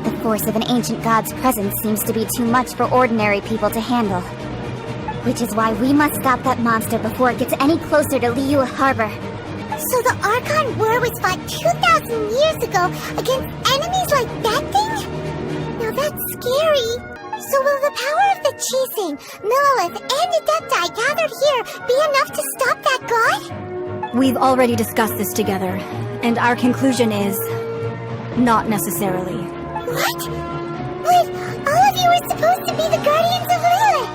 D: The force of an ancient god's presence seems to be too much for ordinary people to handle. Which is why we must stop that monster before it gets any closer to Liyue Harbor.
A: So the Archon War was fought 2,000 years ago against enemies like that thing? Now that's scary. So will the power of the Chising, Millelith, and Adepti gathered here be enough to stop that god?
F: We've already discussed this together, and our conclusion is... not necessarily.
A: What? But all of you are supposed to be the guardians of Lilith.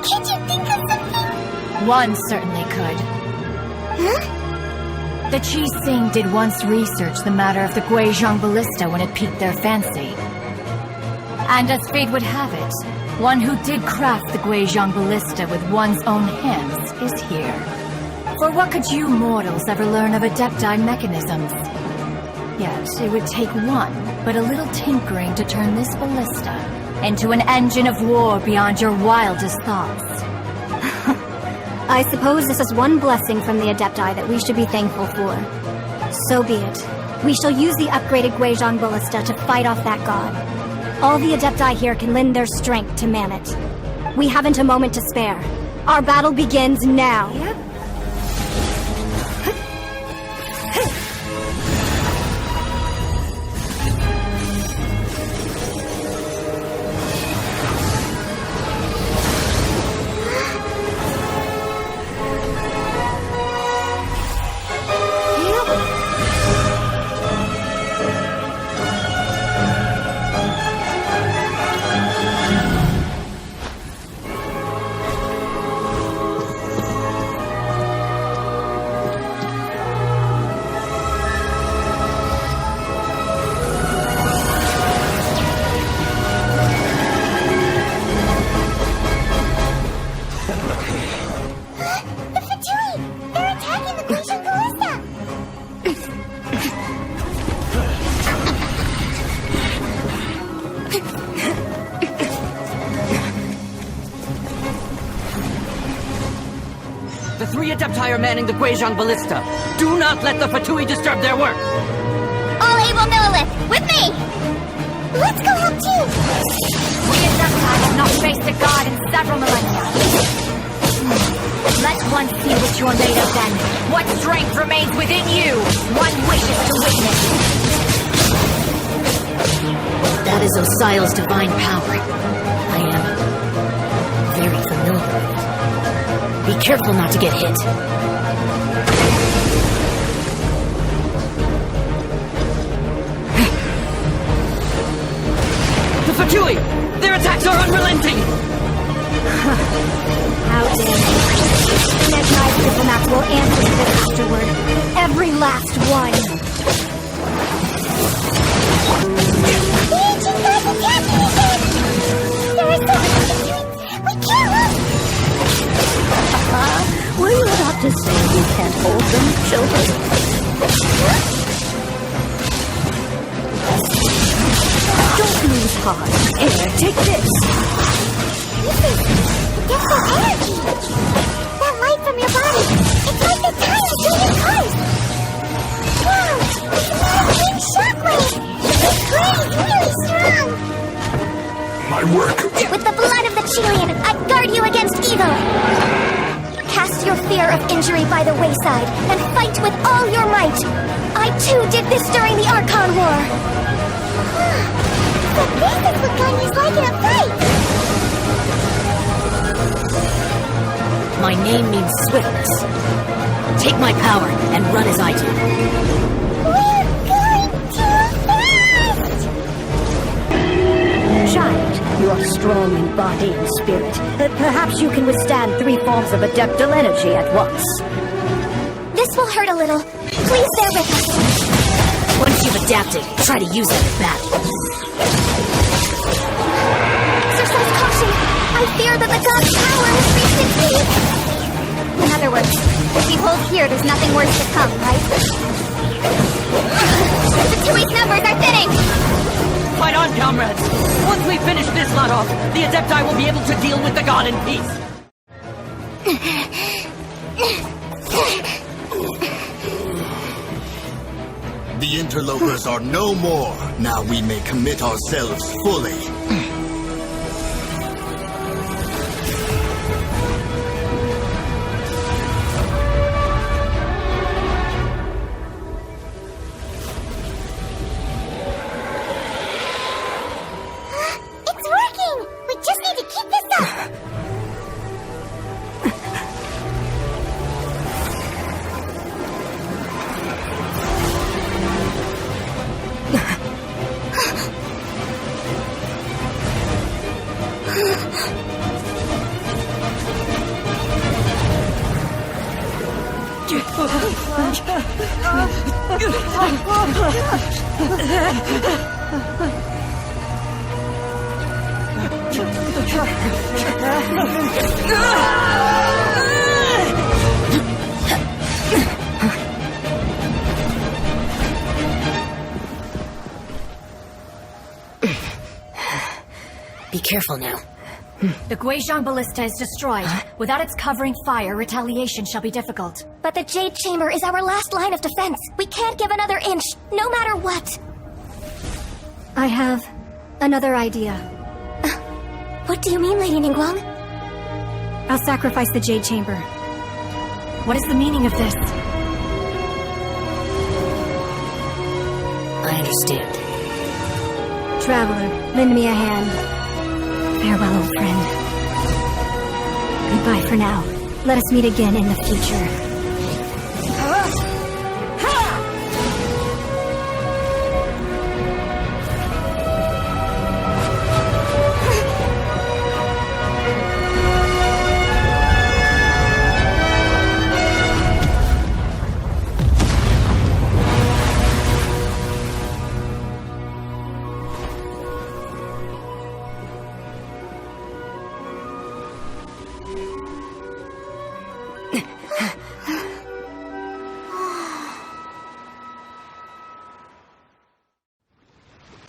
A: Can't you think of something?
K: One certainly could.
A: Huh?
K: The Chising did once research the matter of the Guizhong Ballista when it piqued their fancy. And as fate would have it, one who did craft the Guizhong Ballista with one's own hands is here. For what could you mortals ever learn of Adepti mechanisms? Yet, it would take one, but a little tinkering to turn this ballista into an engine of war beyond your wildest thoughts.
F: I suppose this is one blessing from the Adepti that we should be thankful for. So be it. We shall use the upgraded Guizhong Ballista to fight off that god. All the Adepti here can lend their strength to man it. We haven't a moment to spare. Our battle begins now.
A: Yep.
E: The three Adepti are manning the Guizhong Ballista. Do not let the Fatui disturb their work!
A: All able Millelith, with me! Let's go help too!
K: We Adepti have not faced a god in several millennia. Let one see what you're made of then. What strength remains within you? One wishes to witness.
J: That is Osial's divine power. I am very familiar with it. Be careful not to get hit.
E: The Fatui! Their attacks are unrelenting!
F: How dare you? Mechanized diplomats will answer to this afterward. Every last one.
A: The ancient gods attacking again! There are so many Fatuis! We can't look!
F: Were you about to say you can't hold them, children? Don't lose heart. Here, take this.
A: This is energy! That light from your body, it's like the tiny green cars! Wow! It's not a green shockwave! This grid is really strong!
I: My work.
G: With the blood of the Chilean, I guard you against evil! Cast your fear of injury by the wayside and fight with all your might! I too did this during the Archon War!
A: So this is what Ganya's like in a fight!
J: My name means swiftness. Take my power and run as I do.
A: We're going too fast!
L: Child, you are strong in body and spirit. Perhaps you can withstand 3 forms of adeptal energy at once.
G: This will hurt a little. Please bear with us.
J: Once you've adapted, try to use it in battle.
G: Exercise caution. I fear that the god's power has reached its peak.
D: In other words, if we hold here, there's nothing worse to come, right? The Tui's numbers are thinning!
M: Fight on, comrades! Once we finish this lot off, the Adepti will be able to deal with the god in peace.
N: The interlopers are no more. Now we may commit ourselves fully.
A: It's working! We just need to keep this up!
J: Be careful now.
K: The Guizhong Ballista is destroyed. Without its covering fire, retaliation shall be difficult.
G: But the Jade Chamber is our last line of defense. We can't give another inch, no matter what.
F: I have another idea.
G: What do you mean, Lady Ningguang?
F: I'll sacrifice the Jade Chamber.
K: What is the meaning of this?
J: I understand.
F: Traveler, lend me a hand. Farewell, old friend. Goodbye for now. Let us meet again in the future.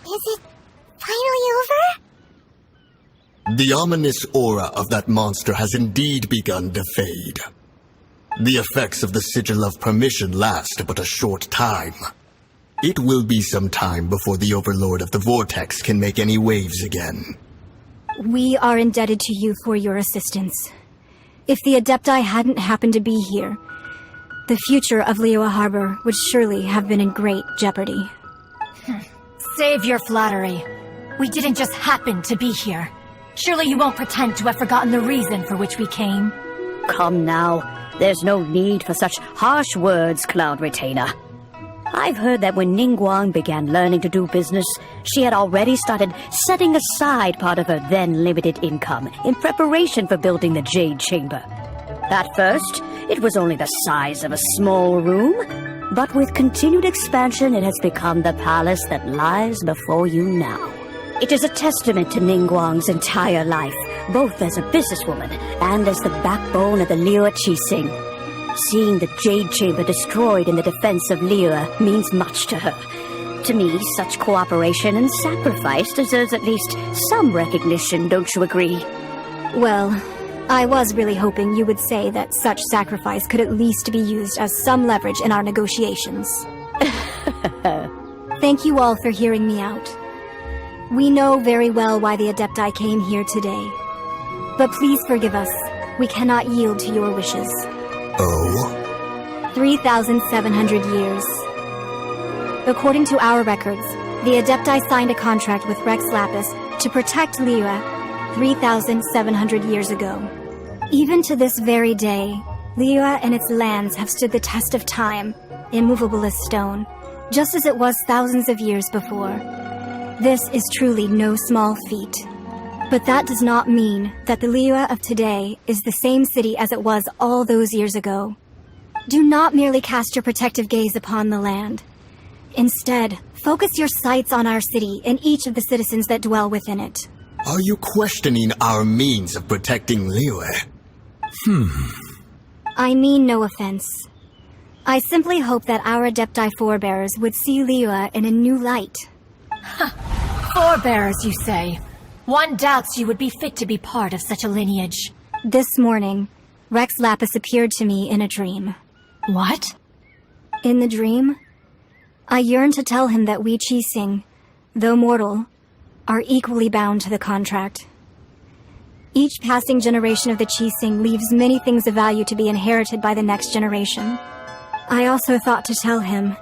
A: Is it finally over?
N: The ominous aura of that monster has indeed begun to fade. The effects of the Sigil of Permission last but a short time. It will be some time before the Overlord of the Vortex can make any waves again.
F: We are indebted to you for your assistance. If the Adepti hadn't happened to be here, the future of Liyue Harbor would surely have been in great jeopardy.
K: Save your flattery. We didn't just happen to be here. Surely you won't pretend to have forgotten the reason for which we came.
L: Come now. There's no need for such harsh words, Cloud Retainer. I've heard that when Ningguang began learning to do business, she had already started setting aside part of her then limited income in preparation for building the Jade Chamber. At first, it was only the size of a small room, but with continued expansion, it has become the palace that lies before you now. It is a testament to Ningguang's entire life, both as a businesswoman and as the backbone of the Liyue Qixing. Seeing the Jade Chamber destroyed in the defense of Liyue means much to her. To me, such cooperation and sacrifice deserves at least some recognition, don't you agree?
F: Well, I was really hoping you would say that such sacrifice could at least be used as some leverage in our negotiations. Thank you all for hearing me out. We know very well why the Adepti came here today. But please forgive us. We cannot yield to your wishes.
N: Oh?
F: 3,700 years. According to our records, the Adepti signed a contract with Rex Lapis to protect Liyue 3,700 years ago. Even to this very day, Liyue and its lands have stood the test of time, immovable as stone, just as it was thousands of years before. This is truly no small feat. But that does not mean that the Liyue of today is the same city as it was all those years ago. Do not merely cast your protective gaze upon the land. Instead, focus your sights on our city and each of the citizens that dwell within it.
N: Are you questioning our means of protecting Liyue?
F: I mean no offense. I simply hope that our Adepti forebears would see Liyue in a new light.
K: Forebearers, you say? One doubts you would be fit to be part of such a lineage.
F: This morning, Rex Lapis appeared to me in a dream.
K: What?
F: In the dream, I yearned to tell him that we Qixing, though mortal, are equally bound to the contract. Each passing generation of the Qixing leaves many things of value to be inherited by the next generation. I also thought to tell him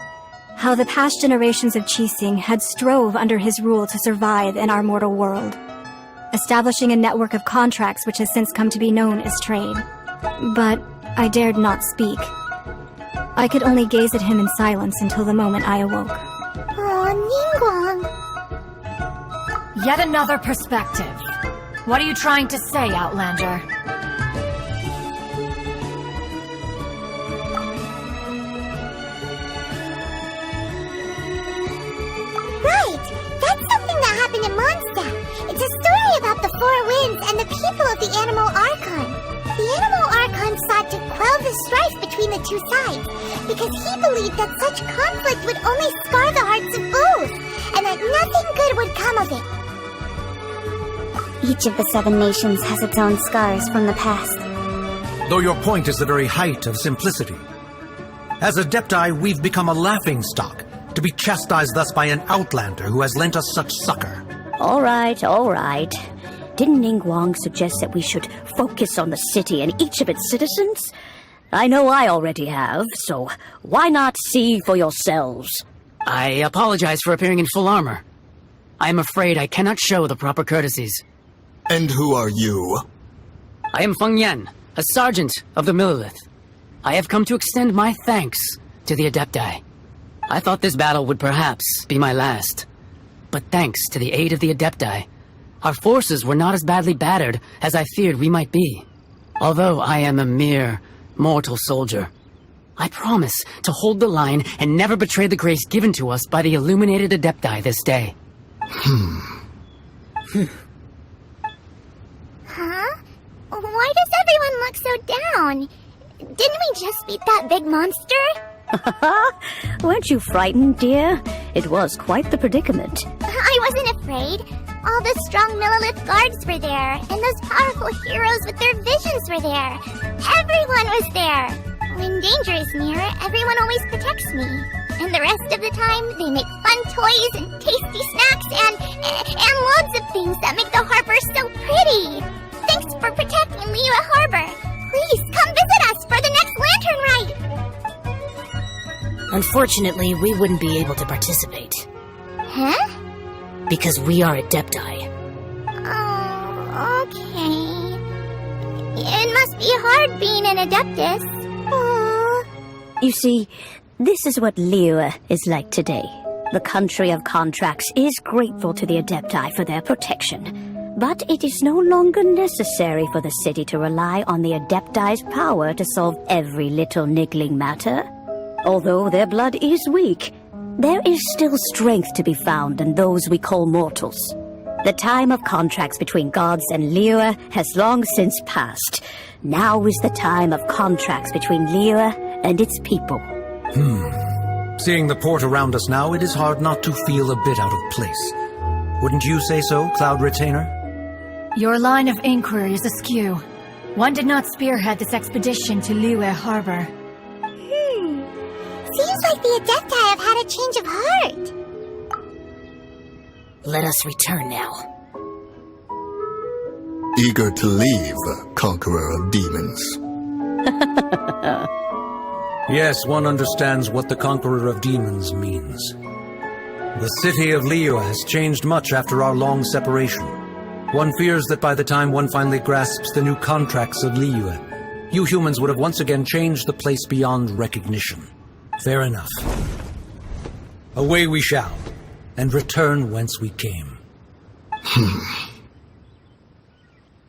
F: how the past generations of Qixing had strove under his rule to survive in our mortal world, establishing a network of contracts which has since come to be known as trade. But I dared not speak. I could only gaze at him in silence until the moment I awoke.
A: Oh, Ningguang.
K: Yet another perspective. What are you trying to say, Outlander?
A: Right! That's something that happened in Mondstadt. It's a story about the Four Winds and the people of the Animal Archon. The Animal Archon sought to quell the strife between the two sides, because he believed that such conflict would only scar the hearts of both, and that nothing good would come of it.
D: Each of the 7 nations has its own scars from the past.
O: Though your point is the very height of simplicity. As Adepti, we've become a laughingstock, to be chastised thus by an outlander who has lent us such succor.
L: All right, all right. Didn't Ningguang suggest that we should focus on the city and each of its citizens? I know I already have, so why not see for yourselves?
E: I apologize for appearing in full armor. I am afraid I cannot show the proper courtesies.
N: And who are you?
E: I am Feng Yan, a sergeant of the Millelith. I have come to extend my thanks to the Adepti. I thought this battle would perhaps be my last. But thanks to the aid of the Adepti, our forces were not as badly battered as I feared we might be. Although I am a mere mortal soldier, I promise to hold the line and never betray the grace given to us by the illuminated Adepti this day.
A: Huh? Why does everyone look so down? Didn't we just beat that big monster?
L: Weren't you frightened, dear? It was quite the predicament.
A: I wasn't afraid. All the strong Millelith guards were there, and those powerful heroes with their visions were there. Everyone was there. When danger is near, everyone always protects me. And the rest of the time, they make fun toys and tasty snacks and loads of things that make the harbor so pretty. Thanks for protecting Liyue Harbor. Please come visit us for the next lantern ride.
J: Unfortunately, we wouldn't be able to participate.
A: Huh?
J: Because we are Adepti.
A: Oh, okay. It must be hard being an Adeptus. Aww.
L: You see, this is what Liyue is like today. The country of contracts is grateful to the Adepti for their protection. But it is no longer necessary for the city to rely on the Adepti's power to solve every little niggling matter. Although their blood is weak, there is still strength to be found in those we call mortals. The time of contracts between gods and Liyue has long since passed. Now is the time of contracts between Liyue and its people.
O: Seeing the port around us now, it is hard not to feel a bit out of place. Wouldn't you say so, Cloud Retainer?
K: Your line of inquiry is askew. One did not spearhead this expedition to Liyue Harbor.
A: Seems like the Adepti have had a change of heart.
J: Let us return now.
N: Eager to leave, Conqueror of Demons.
O: Yes, one understands what the Conqueror of Demons means. The city of Liyue has changed much after our long separation. One fears that by the time one finally grasps the new contracts of Liyue, you humans would have once again changed the place beyond recognition. Fair enough. Away we shall, and return whence we came.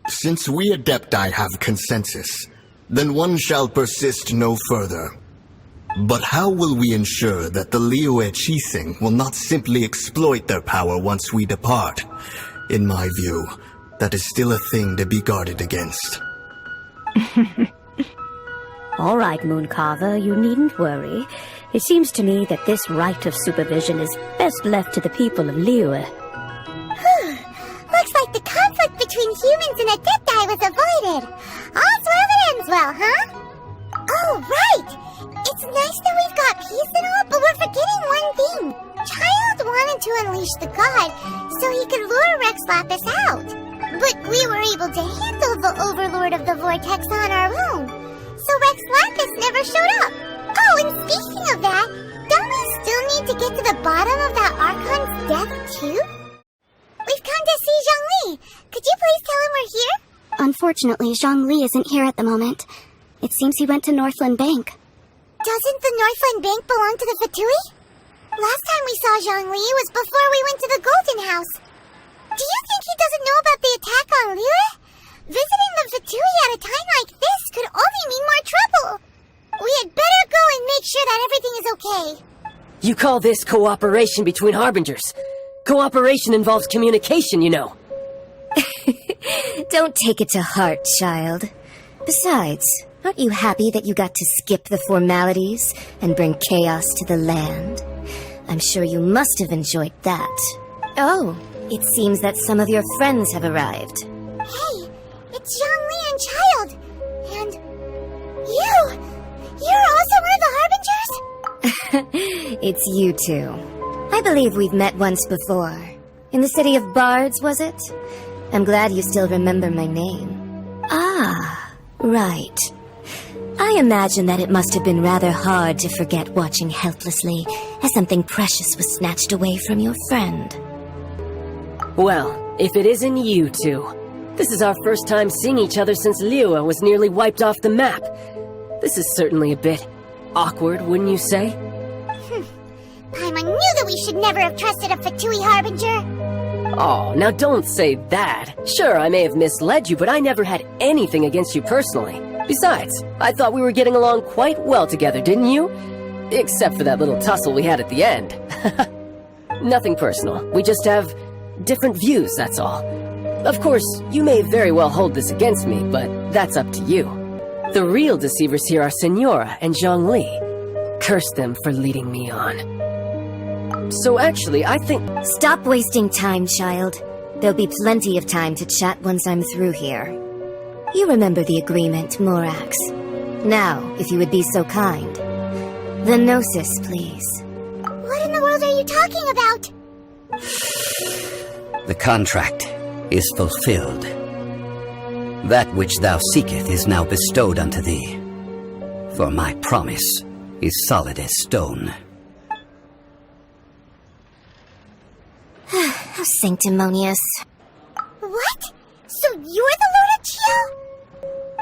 N: Since we Adepti have consensus, then one shall persist no further. But how will we ensure that the Liyue Qixing will not simply exploit their power once we depart? In my view, that is still a thing to be guarded against.
L: All right, Mooncarver, you needn't worry. It seems to me that this right of supervision is best left to the people of Liyue.
A: Looks like the conflict between humans and Adepti was avoided. All's well that ends well, huh? Oh, right! It's nice that we've got peace and all, but we're forgetting one thing. Child wanted to unleash the god so he could lure Rex Lapis out. But we were able to handle the Overlord of the Vortex on our own. So Rex Lapis never showed up. Oh, and speaking of that, don't we still need to get to the bottom of that Archon's death, too? We've come to see Zhongli. Could you please tell him we're here?
D: Unfortunately, Zhongli isn't here at the moment. It seems he went to Northland Bank.
A: Doesn't the Northland Bank belong to the Fatui? Last time we saw Zhongli was before we went to the Golden House. Do you think he doesn't know about the attack on Liyue? Visiting the Fatui at a time like this could only mean more trouble. We had better go and make sure that everything is okay.
C: You call this cooperation between Harbingers? Cooperation involves communication, you know.
G: Don't take it to heart, child. Besides, aren't you happy that you got to skip the formalities and bring chaos to the land? I'm sure you must have enjoyed that. Oh, it seems that some of your friends have arrived.
A: Hey, it's Zhongli and Child. And you! You're also one of the Harbingers?
G: It's you two. I believe we've met once before. In the City of Bards, was it? I'm glad you still remember my name. Ah, right. I imagine that it must have been rather hard to forget watching helplessly as something precious was snatched away from your friend.
C: Well, if it isn't you two. This is our first time seeing each other since Liyue was nearly wiped off the map. This is certainly a bit awkward, wouldn't you say?
A: Paimon knew that we should never have trusted a Fatui Harbinger.
C: Oh, now don't say that. Sure, I may have misled you, but I never had anything against you personally. Besides, I thought we were getting along quite well together, didn't you? Except for that little tussle we had at the end. Nothing personal. We just have different views, that's all. Of course, you may very well hold this against me, but that's up to you. The real deceivers here are Senora and Zhongli. Curse them for leading me on. So actually, I think...
G: Stop wasting time, child. There'll be plenty of time to chat once I'm through here. You remember the agreement, Morax. Now, if you would be so kind. The Gnosis, please.
A: What in the world are you talking about?
E: The contract is fulfilled. That which thou seeketh is now bestowed unto thee. For my promise is solid as stone.
G: How sanctimonious.
A: What? So you're the Lord of Chio?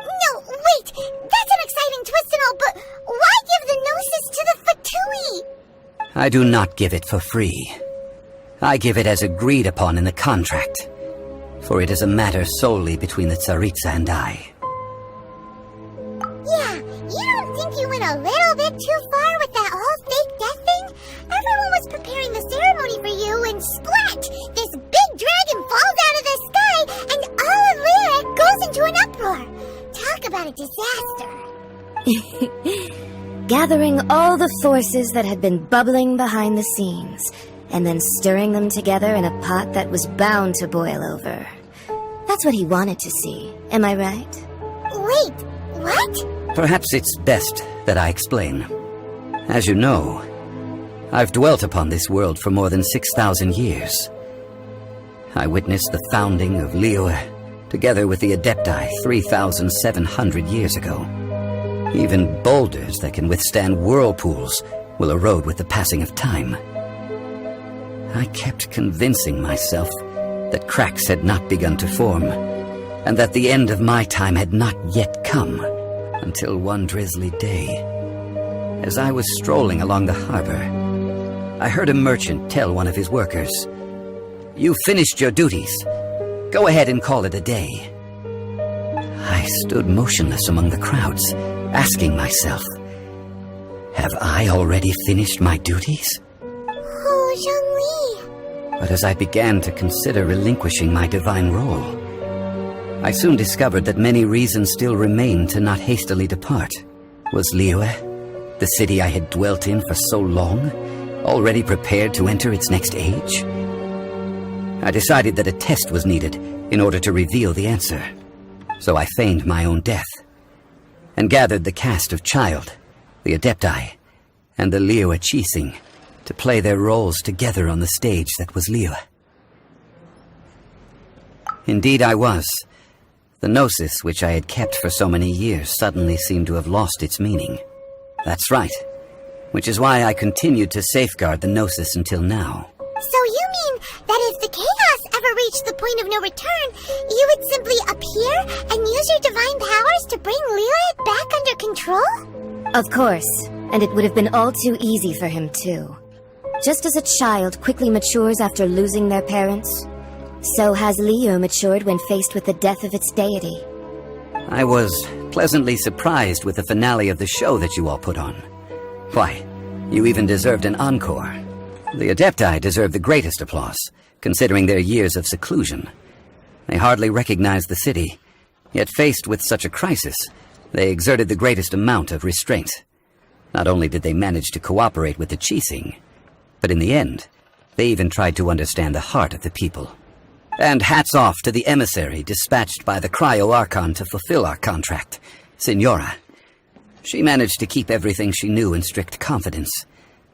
A: No, wait! That's an exciting twist and all, but why give the Gnosis to the Fatui?
E: I do not give it for free. I give it as agreed upon in the contract, for it is a matter solely between the Tsaritsa and I.
A: Yeah, you don't think you went a little bit too far with that whole fake death thing? Everyone was preparing the ceremony for you, and splat! This big dragon falls out of the sky, and all of Lyric goes into an uproar. Talk about a disaster.
G: Gathering all the forces that had been bubbling behind the scenes, and then stirring them together in a pot that was bound to boil over. That's what he wanted to see, am I right?
A: Wait, what?
E: Perhaps it's best that I explain. As you know, I've dwelt upon this world for more than 6,000 years. I witnessed the founding of Liyue, together with the Adepti 3,700 years ago. Even boulders that can withstand whirlpools will erode with the passing of time. I kept convincing myself that cracks had not begun to form, and that the end of my time had not yet come, until one drizzly day. As I was strolling along the harbor, I heard a merchant tell one of his workers, "You've finished your duties. Go ahead and call it a day." I stood motionless among the crowds, asking myself, have I already finished my duties?
A: Oh, Zhongli.
E: But as I began to consider relinquishing my divine role, I soon discovered that many reasons still remained to not hastily depart. Was Liyue, the city I had dwelt in for so long, already prepared to enter its next age? I decided that a test was needed in order to reveal the answer. So I feigned my own death, and gathered the cast of Child, the Adepti, and the Liyue Qixing to play their roles together on the stage that was Liyue. Indeed I was. The gnosis which I had kept for so many years suddenly seemed to have lost its meaning. That's right, which is why I continued to safeguard the gnosis until now.
A: So you mean that if the chaos ever reached the point of no return, you would simply appear and use your divine powers to bring Liyue back under control?
G: Of course, and it would have been all too easy for him too. Just as a child quickly matures after losing their parents, so has Liyue matured when faced with the death of its deity.
E: I was pleasantly surprised with the finale of the show that you all put on. Why, you even deserved an encore. The Adepti deserve the greatest applause, considering their years of seclusion. They hardly recognized the city, yet faced with such a crisis, they exerted the greatest amount of restraint. Not only did they manage to cooperate with the Qixing, but in the end, they even tried to understand the heart of the people. And hats off to the emissary dispatched by the Archon to fulfill our contract, Signora. She managed to keep everything she knew in strict confidence,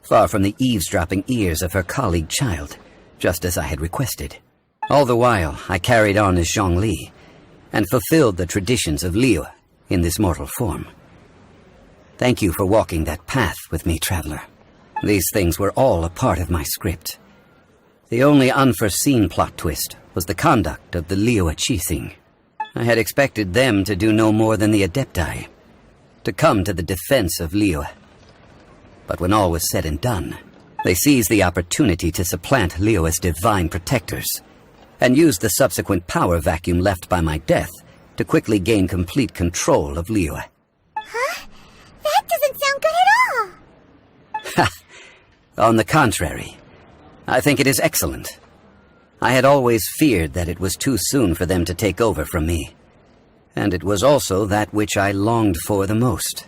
E: far from the eavesdropping ears of her colleague Child, just as I had requested. All the while, I carried on as Zhongli, and fulfilled the traditions of Liyue in this mortal form. Thank you for walking that path with me, traveler. These things were all a part of my script. The only unforeseen plot twist was the conduct of the Liyue Qixing. I had expected them to do no more than the Adepti, to come to the defense of Liyue. But when all was said and done, they seized the opportunity to supplant Liyue as divine protectors, and used the subsequent power vacuum left by my death to quickly gain complete control of Liyue.
A: Huh? That doesn't sound good at all!
E: Ha! On the contrary, I think it is excellent. I had always feared that it was too soon for them to take over from me, and it was also that which I longed for the most.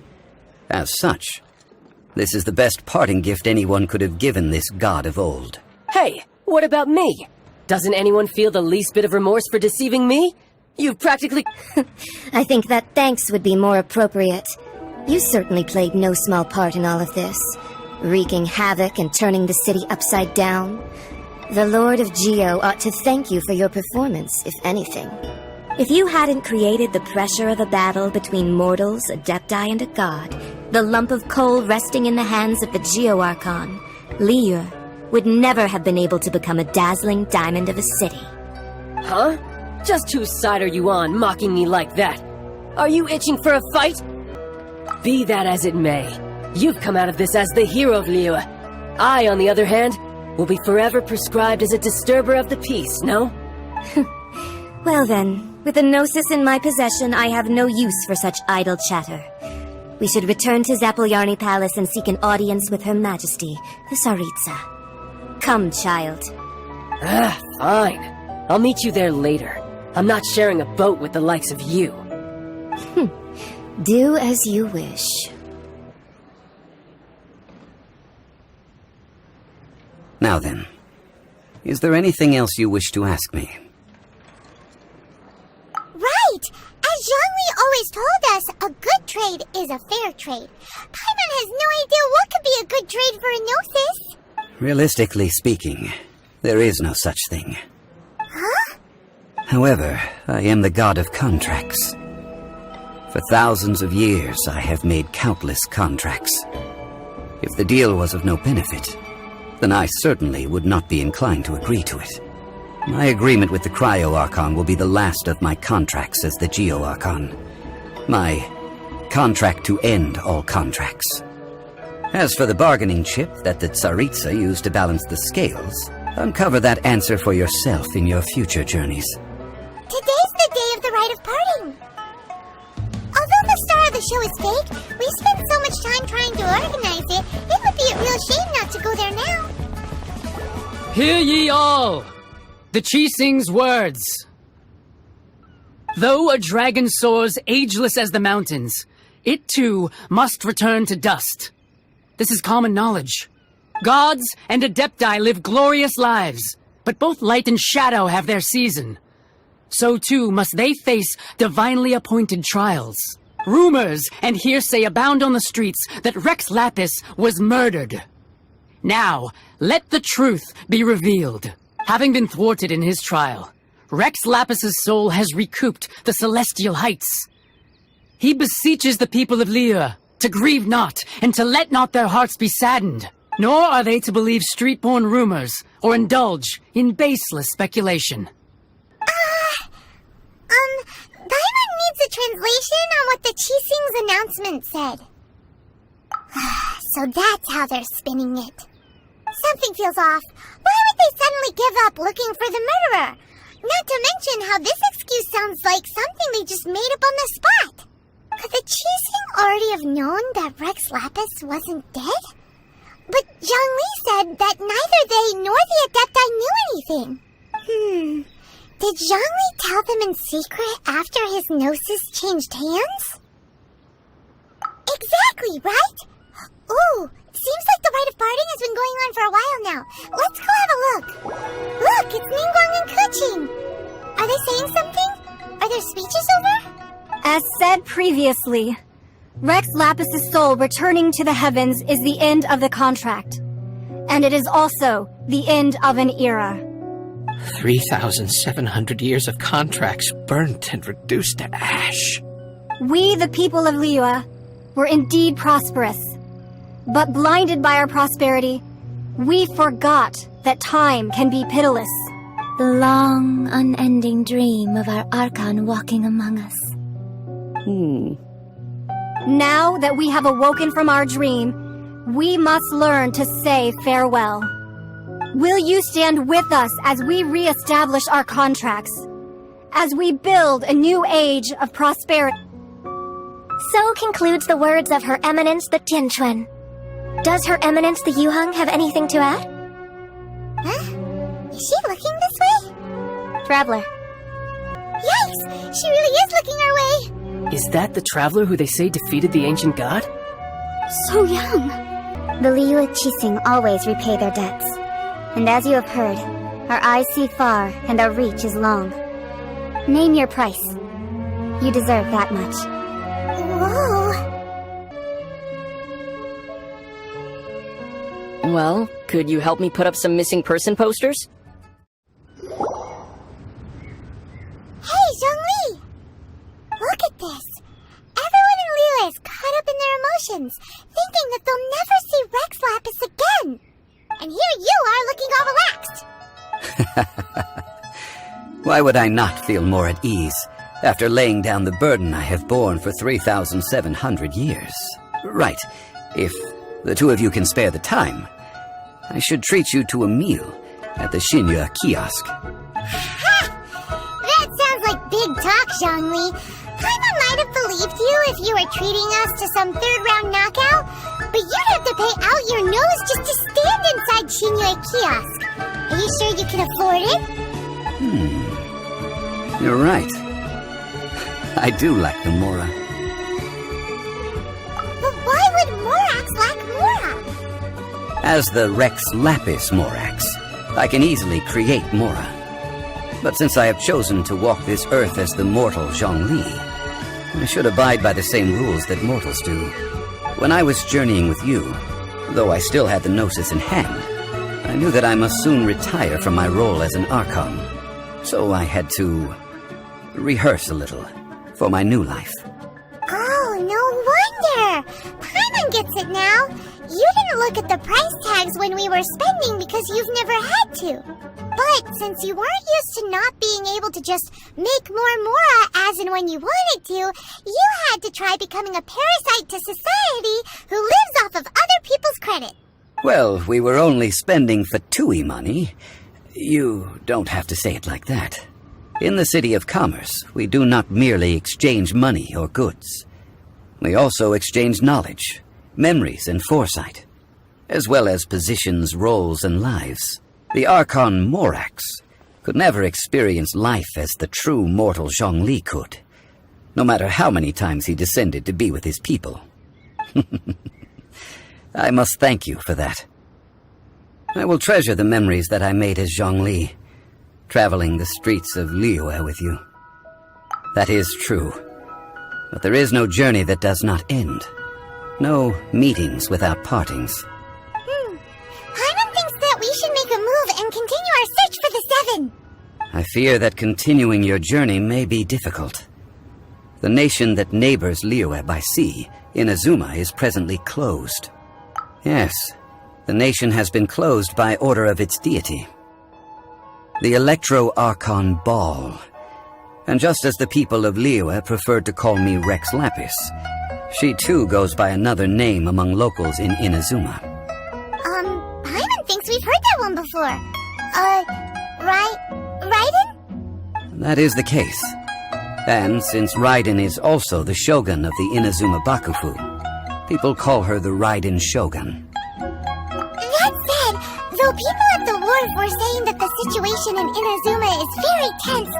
E: As such, this is the best parting gift anyone could have given this god of old.
C: Hey, what about me? Doesn't anyone feel the least bit of remorse for deceiving me? You've practically...
G: I think that thanks would be more appropriate. You certainly played no small part in all of this, wreaking havoc and turning the city upside down. The Lord of Geo ought to thank you for your performance, if anything. If you hadn't created the pressure of a battle between mortals, Adepti, and a god, the lump of coal resting in the hands of the Geo Archon, Liyue, would never have been able to become a dazzling diamond of a city.
C: Huh? Just whose side are you on, mocking me like that? Are you itching for a fight? Be that as it may, you've come out of this as the hero of Liyue. I, on the other hand, will be forever prescribed as a disturber of the peace, no?
G: Well then, with the Gnosis in my possession, I have no use for such idle chatter. We should return to Zapolyarny Palace and seek an audience with Her Majesty, the Tsaritsa. Come, child.
C: Fine. I'll meet you there later. I'm not sharing a boat with the likes of you.
G: Do as you wish.
E: Now then, is there anything else you wish to ask me?
A: Right! As Zhongli always told us, a good trade is a fair trade. Paimon has no idea what could be a good trade for a Gnosis.
E: Realistically speaking, there is no such thing.
A: Huh?
E: However, I am the god of contracts. For thousands of years, I have made countless contracts. If the deal was of no benefit, then I certainly would not be inclined to agree to it.
P: My agreement with the Cryo-Archon will be the last of my contracts as the Geo-Archon. My contract to end all contracts. As for the bargaining chip that the Tsaritsa used to balance the scales, uncover that answer for yourself in your future journeys.
A: Today's the day of the rite of parting. Although the star of the show is fake, we spent so much time trying to organize it, it would be a real shame not to go there now.
Q: Hear ye all! The Qixing's words. Though a dragon soars ageless as the mountains, it too must return to dust. This is common knowledge. Gods and Adepti live glorious lives, but both light and shadow have their season. So too must they face divinely appointed trials. Rumors and hearsay abound on the streets that Rex Lapis was murdered. Now, let the truth be revealed. Having been thwarted in his trial, Rex Lapis's soul has recouped the celestial heights. He beseeches the people of Liyue to grieve not and to let not their hearts be saddened, nor are they to believe street-born rumors or indulge in baseless speculation.
A: Paimon needs a translation on what the Qixing's announcement said. So that's how they're spinning it. Something feels off. Why would they suddenly give up looking for the murderer? Not to mention how this excuse sounds like something they just made up on the spot. Could the Qixing already have known that Rex Lapis wasn't dead? But Zhongli said that neither they nor the Adepti knew anything. Did Zhongli tell them in secret after his gnosis changed hands? Exactly, right? Ooh, seems like the rite of parting has been going on for a while now. Let's go have a look. Look, it's Ningguang and Keqing. Are they saying something? Are their speeches over?
F: As said previously, Rex Lapis's soul returning to the heavens is the end of the contract. And it is also the end of an era.
R: 3,700 years of contracts burnt and reduced to ash.
F: We, the people of Liyue, were indeed prosperous. But blinded by our prosperity, we forgot that time can be pitiless.
D: The long, unending dream of our Archon walking among us.
F: Now that we have awoken from our dream, we must learn to say farewell. Will you stand with us as we re-establish our contracts? As we build a new age of prosperity?
G: So concludes the words of Her Eminence the Tianquan. Does Her Eminence the Yuheng have anything to add?
A: Huh? Is she looking this way?
D: Traveler.
A: Yikes! She really is looking our way!
Q: Is that the traveler who they say defeated the ancient god?
D: So young! The Liyue Qixing always repay their debts. And as you have heard, our eyes see far and our reach is long. Name your price. You deserve that much.
A: Whoa!
C: Well, could you help me put up some missing person posters?
A: Hey, Zhongli! Look at this! Everyone in Liyue is caught up in their emotions, thinking that they'll never see Rex Lapis again. And here you are looking all relaxed.
P: Why would I not feel more at ease after laying down the burden I have borne for 3,700 years? Right, if the two of you can spare the time, I should treat you to a meal at the Xinyue kiosk.
A: Ha! That sounds like big talk, Zhongli. Paimon might have believed you if you were treating us to some third-round knockout, but you'd have to pay out your nose just to stand inside Xinyue kiosk. Are you sure you can afford it?
P: You're right. I do like the Mora.
A: But why would Morax lack Mora?
P: As the Rex Lapis Morax, I can easily create Mora. But since I have chosen to walk this earth as the mortal Zhongli, I should abide by the same rules that mortals do. When I was journeying with you, though I still had the Gnosis in hand, I knew that I must soon retire from my role as an Archon. So I had to rehearse a little for my new life.
A: Oh, no wonder! Paimon gets it now. You didn't look at the price tags when we were spending because you've never had to. But since you weren't used to not being able to just make more Mora as and when you wanted to, you had to try becoming a parasite to society who lives off of other people's credit.
P: Well, we were only spending Fatui money. You don't have to say it like that. In the City of Commerce, we do not merely exchange money or goods. We also exchange knowledge, memories, and foresight, as well as positions, roles, and lives. The Archon Morax could never experience life as the true mortal Zhongli could, no matter how many times he descended to be with his people. I must thank you for that. I will treasure the memories that I made as Zhongli, traveling the streets of Liyue with you. That is true, but there is no journey that does not end. No meetings without partings.
A: Paimon thinks that we should make a move and continue our search for the Seven.
P: I fear that continuing your journey may be difficult. The nation that neighbors Liyue by sea, Inazuma, is presently closed. Yes, the nation has been closed by order of its deity, the Electro-Archon Ball. And just as the people of Liyue preferred to call me Rex Lapis, she too goes by another name among locals in Inazuma.
A: Paimon thinks we've heard that one before. Raiden?
P: That is the case. And since Raiden is also the shogun of the Inazuma Bakufu, people call her the Raiden Shogun.
A: That said, though people at the wharf were saying that the situation in Inazuma is very tense,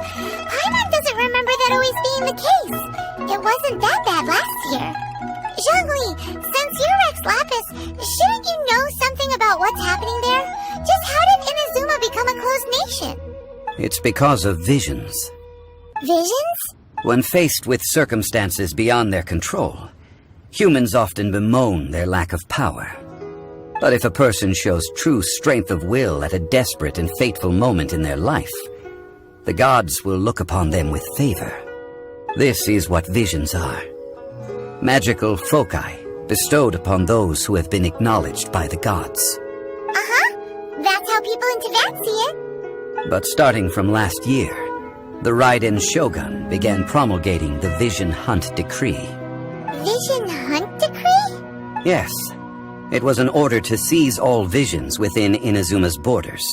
A: Paimon doesn't remember that always being the case. It wasn't that bad last year. Zhongli, since you're Rex Lapis, shouldn't you know something about what's happening there? Just how did Inazuma become a closed nation?
P: It's because of visions.
A: Visions?
P: When faced with circumstances beyond their control, humans often bemoan their lack of power. But if a person shows true strength of will at a desperate and fateful moment in their life, the gods will look upon them with favor. This is what visions are. Magical foci bestowed upon those who have been acknowledged by the gods.
A: That's how people in Teyvat see it.
P: But starting from last year, the Raiden Shogun began promulgating the Vision Hunt Decree.
A: Vision Hunt Decree?
P: Yes. It was an order to seize all visions within Inazuma's borders,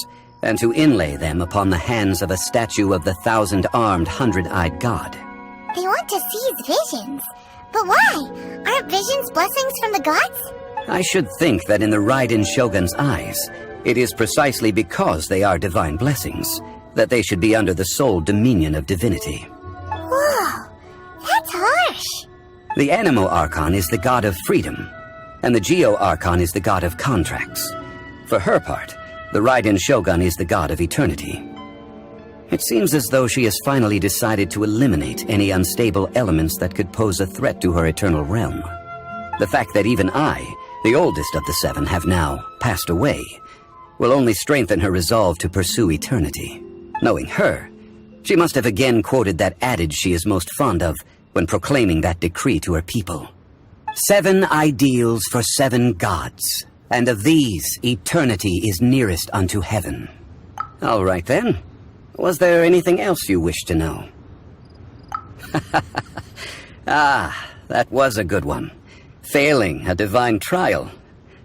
P: and to inlay them upon the hands of a statue of the 1,000-armed, 100-eyed god.
A: They want to seize visions. But why? Aren't visions blessings from the gods?
P: I should think that in the Raiden Shogun's eyes, it is precisely because they are divine blessings that they should be under the sole dominion of divinity.
A: Whoa, that's harsh.
P: The Animo Archon is the god of freedom, and the Geo Archon is the god of contracts. For her part, the Raiden Shogun is the god of eternity. It seems as though she has finally decided to eliminate any unstable elements that could pose a threat to her eternal realm. The fact that even I, the oldest of the seven, have now passed away will only strengthen her resolve to pursue eternity. Knowing her, she must have again quoted that adage she is most fond of when proclaiming that decree to her people. 7 ideals for 7 gods, and of these, eternity is nearest unto heaven. All right then. Was there anything else you wished to know? Ah, that was a good one. Failing a divine trial.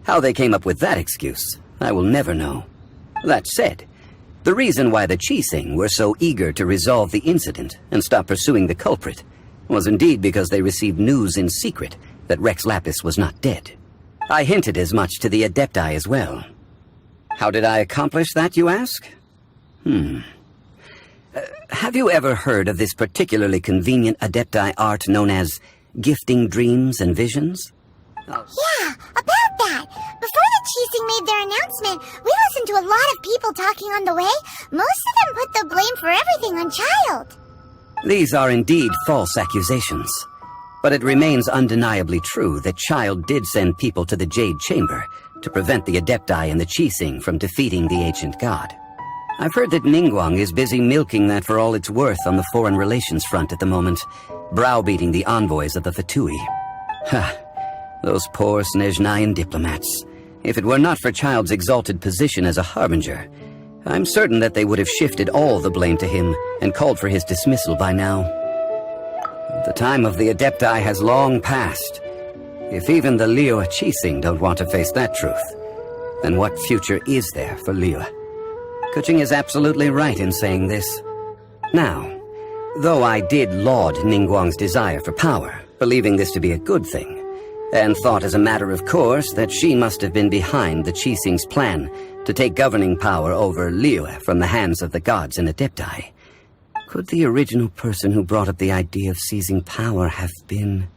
P: How they came up with that excuse, I will never know. That said, the reason why the Qixing were so eager to resolve the incident and stop pursuing the culprit was indeed because they received news in secret that Rex Lapis was not dead. I hinted as much to the Adepti as well. How did I accomplish that, you ask? Have you ever heard of this particularly convenient Adepti art known as gifting dreams and visions?
A: Yeah, about that. Before the Qixing made their announcement, we listened to a lot of people talking on the way. Most of them put the blame for everything on Child.
P: These are indeed false accusations. But it remains undeniably true that Child did send people to the Jade Chamber to prevent the Adepti and the Qixing from defeating the ancient god. I've heard that Ningguang is busy milking that for all it's worth on the foreign relations front at the moment, browbeating the envoys of the Fatui. Ha! Those poor Snezhnayan diplomats. If it were not for Child's exalted position as a harbinger, I'm certain that they would have shifted all the blame to him and called for his dismissal by now. The time of the Adepti has long passed. If even the Liyue Qixing don't want to face that truth, then what future is there for Liyue? Keqing is absolutely right in saying this. Now, though I did laud Ningguang's desire for power, believing this to be a good thing, and thought as a matter of course that she must have been behind the Qixing's plan to take governing power over Liyue from the hands of the gods and Adepti, could the original person who brought up the idea of seizing power have been...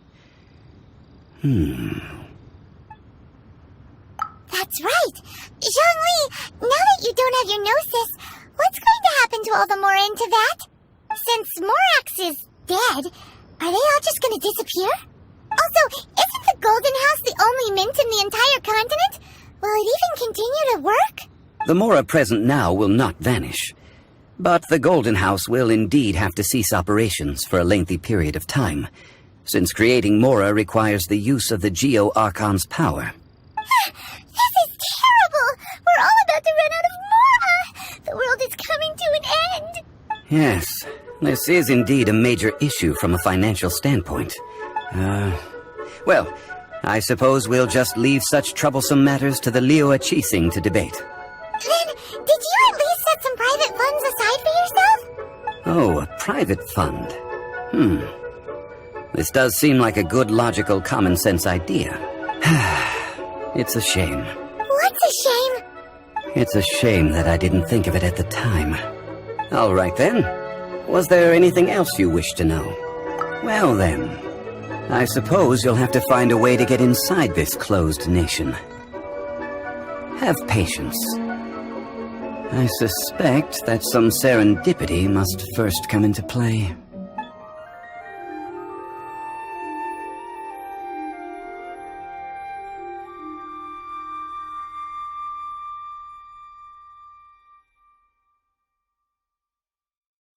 A: That's right! Zhongli, now that you don't have your gnosis, what's going to happen to all the Mora in Teyvat? Since Morax is dead, are they all just gonna disappear? Also, isn't the Golden House the only mint in the entire continent? Will it even continue to work?
P: The Mora present now will not vanish. But the Golden House will indeed have to cease operations for a lengthy period of time, since creating Mora requires the use of the Geo-Archon's power.
A: This is terrible! We're all about to run out of Mora! The world is coming to an end!
P: Yes, this is indeed a major issue from a financial standpoint. Well, I suppose we'll just leave such troublesome matters to the Liyue Qixing to debate.
A: Then, did you at least set some private funds aside for yourself?
P: Oh, a private fund. This does seem like a good, logical, common-sense idea. It's a shame.
A: What's a shame?
P: It's a shame that I didn't think of it at the time. All right, then. Was there anything else you wish to know? Well, then, I suppose you'll have to find a way to get inside this closed nation. Have patience. I suspect that some serendipity must first come into play.